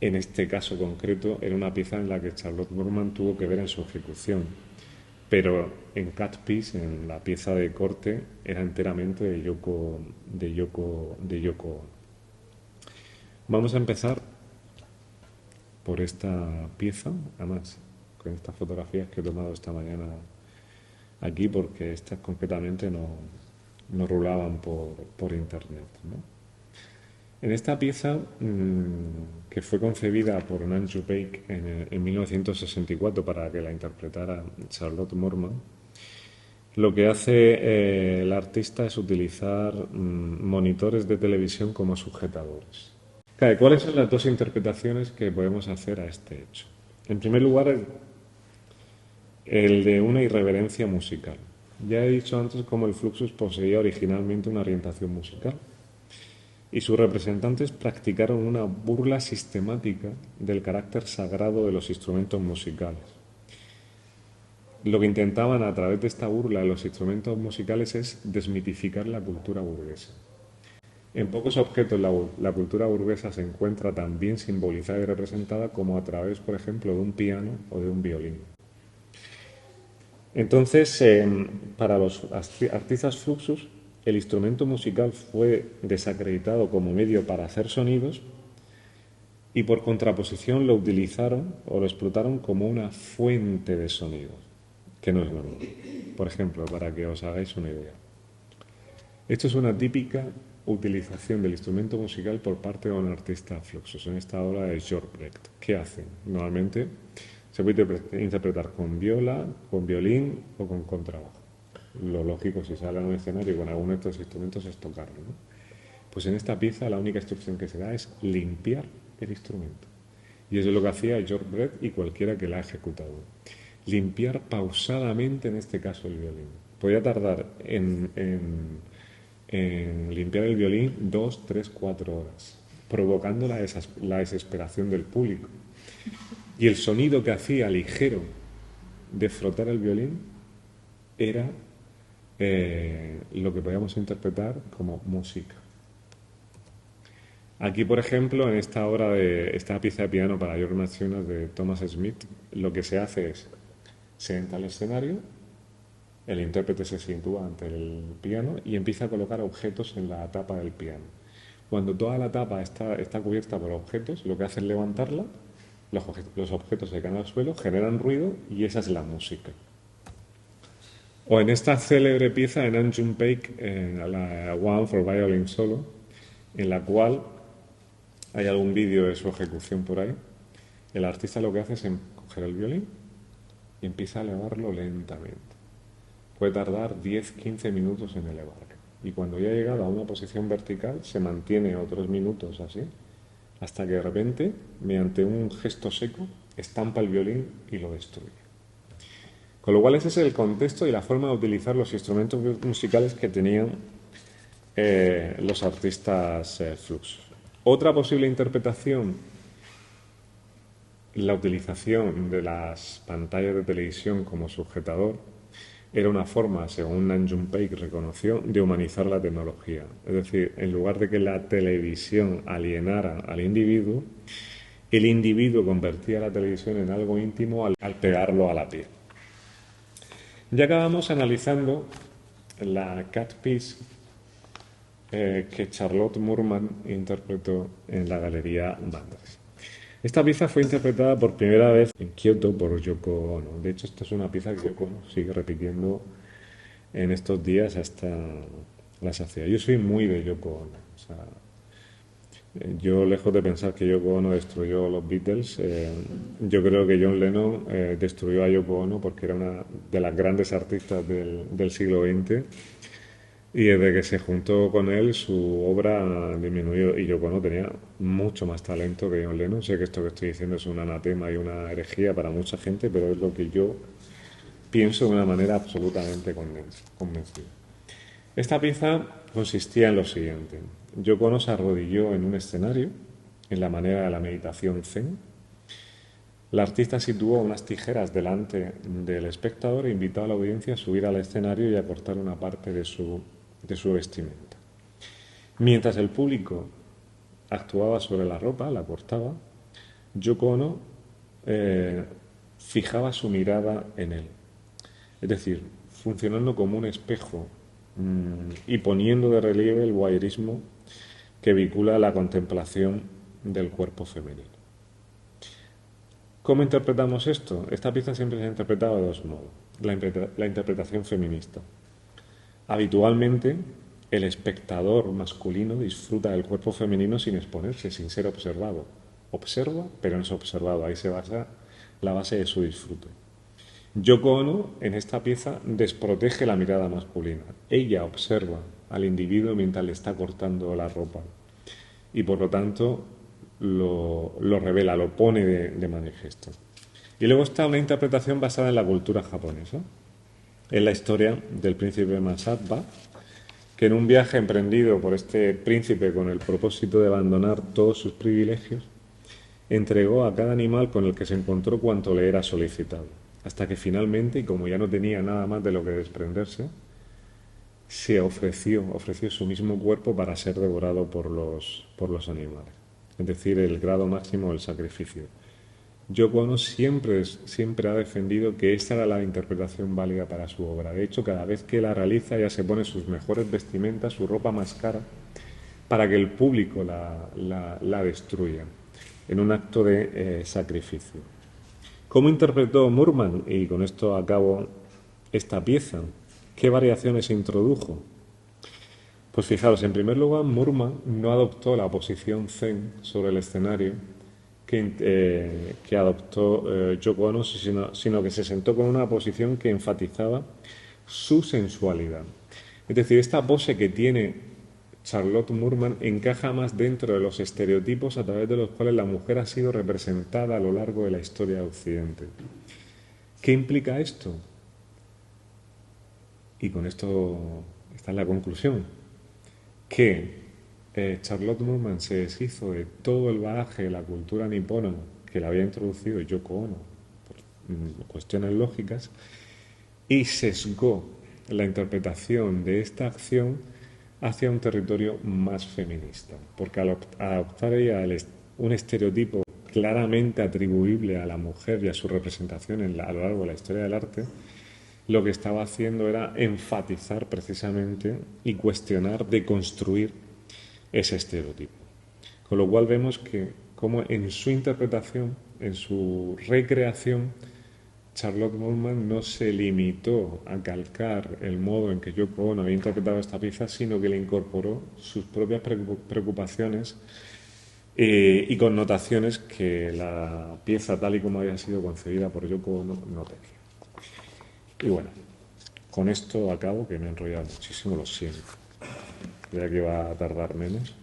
en este caso concreto era una pieza en la que Charlotte Moorman tuvo que ver en su ejecución, pero en Cat Piece, en la pieza de corte, era enteramente de Yoko Ono. Vamos a empezar por esta pieza, además con estas fotografías que he tomado esta mañana aquí, porque estas concretamente no rulaban por internet, ¿no? En esta pieza, que fue concebida por Nanju Paik en 1964 para que la interpretara Charlotte Moorman, lo que hace el artista es utilizar monitores de televisión como sujetadores. Claro, ¿cuáles son las dos interpretaciones que podemos hacer a este hecho? En primer lugar, el de una irreverencia musical. Ya he dicho antes cómo el Fluxus poseía originalmente una orientación musical y sus representantes practicaron una burla sistemática del carácter sagrado de los instrumentos musicales. Lo que intentaban a través de esta burla de los instrumentos musicales es desmitificar la cultura burguesa. En pocos objetos la cultura burguesa se encuentra tan bien simbolizada y representada como a través, por ejemplo, de un piano o de un violín. Entonces, para los artistas Fluxus, el instrumento musical fue desacreditado como medio para hacer sonidos y por contraposición lo utilizaron o lo explotaron como una fuente de sonidos, que no es lo mismo. Por ejemplo, para que os hagáis una idea. Esto es una típica utilización del instrumento musical por parte de un artista Fluxus. En esta obra de George Brecht. ¿Qué hacen? Normalmente se puede interpretar con viola, con violín o con contrabajo. Lo lógico si sale a un escenario con alguno de estos instrumentos es tocarlo, ¿no? Pues en esta pieza la única instrucción que se da es limpiar el instrumento. Y eso es lo que hacía George Brecht y cualquiera que la ha ejecutado. Limpiar pausadamente, en este caso, el violín. Podía tardar en limpiar el violín 2, 3, 4 horas, provocando la desesperación del público. Y el sonido que hacía ligero de frotar el violín era lo que podíamos interpretar como música. Aquí, por ejemplo, en esta obra de esta pieza de piano para George Machinas de Thomas Smith, lo que se hace es se entra al escenario, el intérprete se sitúa ante el piano y empieza a colocar objetos en la tapa del piano. Cuando toda la tapa está cubierta por objetos, lo que hace es levantarla, los objetos se caen al suelo, generan ruido y esa es la música. O en esta célebre pieza de Nanjun Paik, la One for Violin Solo, en la cual hay algún vídeo de su ejecución por ahí, el artista lo que hace es coger el violín y empieza a elevarlo lentamente. Puede tardar 10-15 minutos en elevarlo. Y cuando ya ha llegado a una posición vertical, se mantiene otros minutos así, hasta que de repente, mediante un gesto seco, estampa el violín y lo destruye. Con lo cual ese es el contexto y la forma de utilizar los instrumentos musicales que tenían los artistas Flux. Otra posible interpretación, la utilización de las pantallas de televisión como sujetador, era una forma, según Nanjun Paik reconoció, de humanizar la tecnología. Es decir, en lugar de que la televisión alienara al individuo, el individuo convertía la televisión en algo íntimo al pegarlo a la piel. Ya acabamos analizando la cat piece que Charlotte Moorman interpretó en la Galería Vandres. Esta pieza fue interpretada por primera vez en Kioto por Yoko Ono. De hecho, esta es una pieza que Yoko Ono sigue repitiendo en estos días hasta la saciedad. Yo soy muy de Yoko Ono. O sea, yo, lejos de pensar que Yoko Ono destruyó los Beatles, yo creo que John Lennon destruyó a Yoko Ono porque era una de las grandes artistas del siglo XX. Y desde que se juntó con él, su obra disminuyó y Yoko Ono tenía mucho más talento que John Lennon. Sé que esto que estoy diciendo es un anatema y una herejía para mucha gente, pero es lo que yo pienso de una manera absolutamente convencida. Esta pieza consistía en lo siguiente. Yoko Ono se arrodilló en un escenario, en la manera de la meditación zen. La artista situó unas tijeras delante del espectador e invitó a la audiencia a subir al escenario y a cortar una parte de su vestimenta. Mientras el público actuaba sobre la ropa, la cortaba, Yoko Ono fijaba su mirada en él. Es decir, funcionando como un espejo y poniendo de relieve el voyeurismo que vincula la contemplación del cuerpo femenino. ¿Cómo interpretamos esto? Esta pieza siempre se ha interpretado de dos modos. La interpretación feminista. Habitualmente, el espectador masculino disfruta del cuerpo femenino sin exponerse, sin ser observado. Observa, pero no es observado. Ahí se basa la base de su disfrute. Yoko Ono, en esta pieza, desprotege la mirada masculina. Ella observa al individuo mientras le está cortando la ropa. Y por lo tanto lo revela, lo pone de manifiesto. Y luego está una interpretación basada en la cultura japonesa. Es la historia del príncipe Masaba, que en un viaje emprendido por este príncipe con el propósito de abandonar todos sus privilegios, entregó a cada animal con el que se encontró cuanto le era solicitado, hasta que finalmente, y como ya no tenía nada más de lo que desprenderse, se ofreció su mismo cuerpo para ser devorado por los animales. Es decir, el grado máximo del sacrificio. Yoko Ono siempre ha defendido que esta era la interpretación válida para su obra. De hecho, cada vez que la realiza, ella se pone sus mejores vestimentas, su ropa más cara, para que el público la destruya, en un acto de sacrificio. ¿Cómo interpretó Moorman? Y con esto acabo esta pieza. ¿Qué variaciones introdujo? Pues fijaros, en primer lugar, Moorman no adoptó la posición zen sobre el escenario que adoptó Yoko Ono, sino que se sentó con una posición que enfatizaba su sensualidad. Es decir, esta pose que tiene Charlotte Moorman encaja más dentro de los estereotipos a través de los cuales la mujer ha sido representada a lo largo de la historia de Occidente. ¿Qué implica esto? Y con esto está en la conclusión, que Charlotte Moorman se deshizo de todo el bagaje de la cultura nipona que le había introducido Yoko Ono por cuestiones lógicas y sesgó la interpretación de esta acción hacia un territorio más feminista, porque al adoptar ella un estereotipo claramente atribuible a la mujer y a su representación a lo largo de la historia del arte, lo que estaba haciendo era enfatizar precisamente y cuestionar, deconstruir ese estereotipo. Con lo cual vemos que como en su interpretación, en su recreación, Charlotte Moorman no se limitó a calcar el modo en que Yoko Ono había interpretado esta pieza, sino que le incorporó sus propias preocupaciones y connotaciones que la pieza, tal y como había sido concebida por Yoko Ono, no tenía. Y bueno, con esto acabo, que me he enrollado muchísimo, lo siento. Ya que va a tardar menos.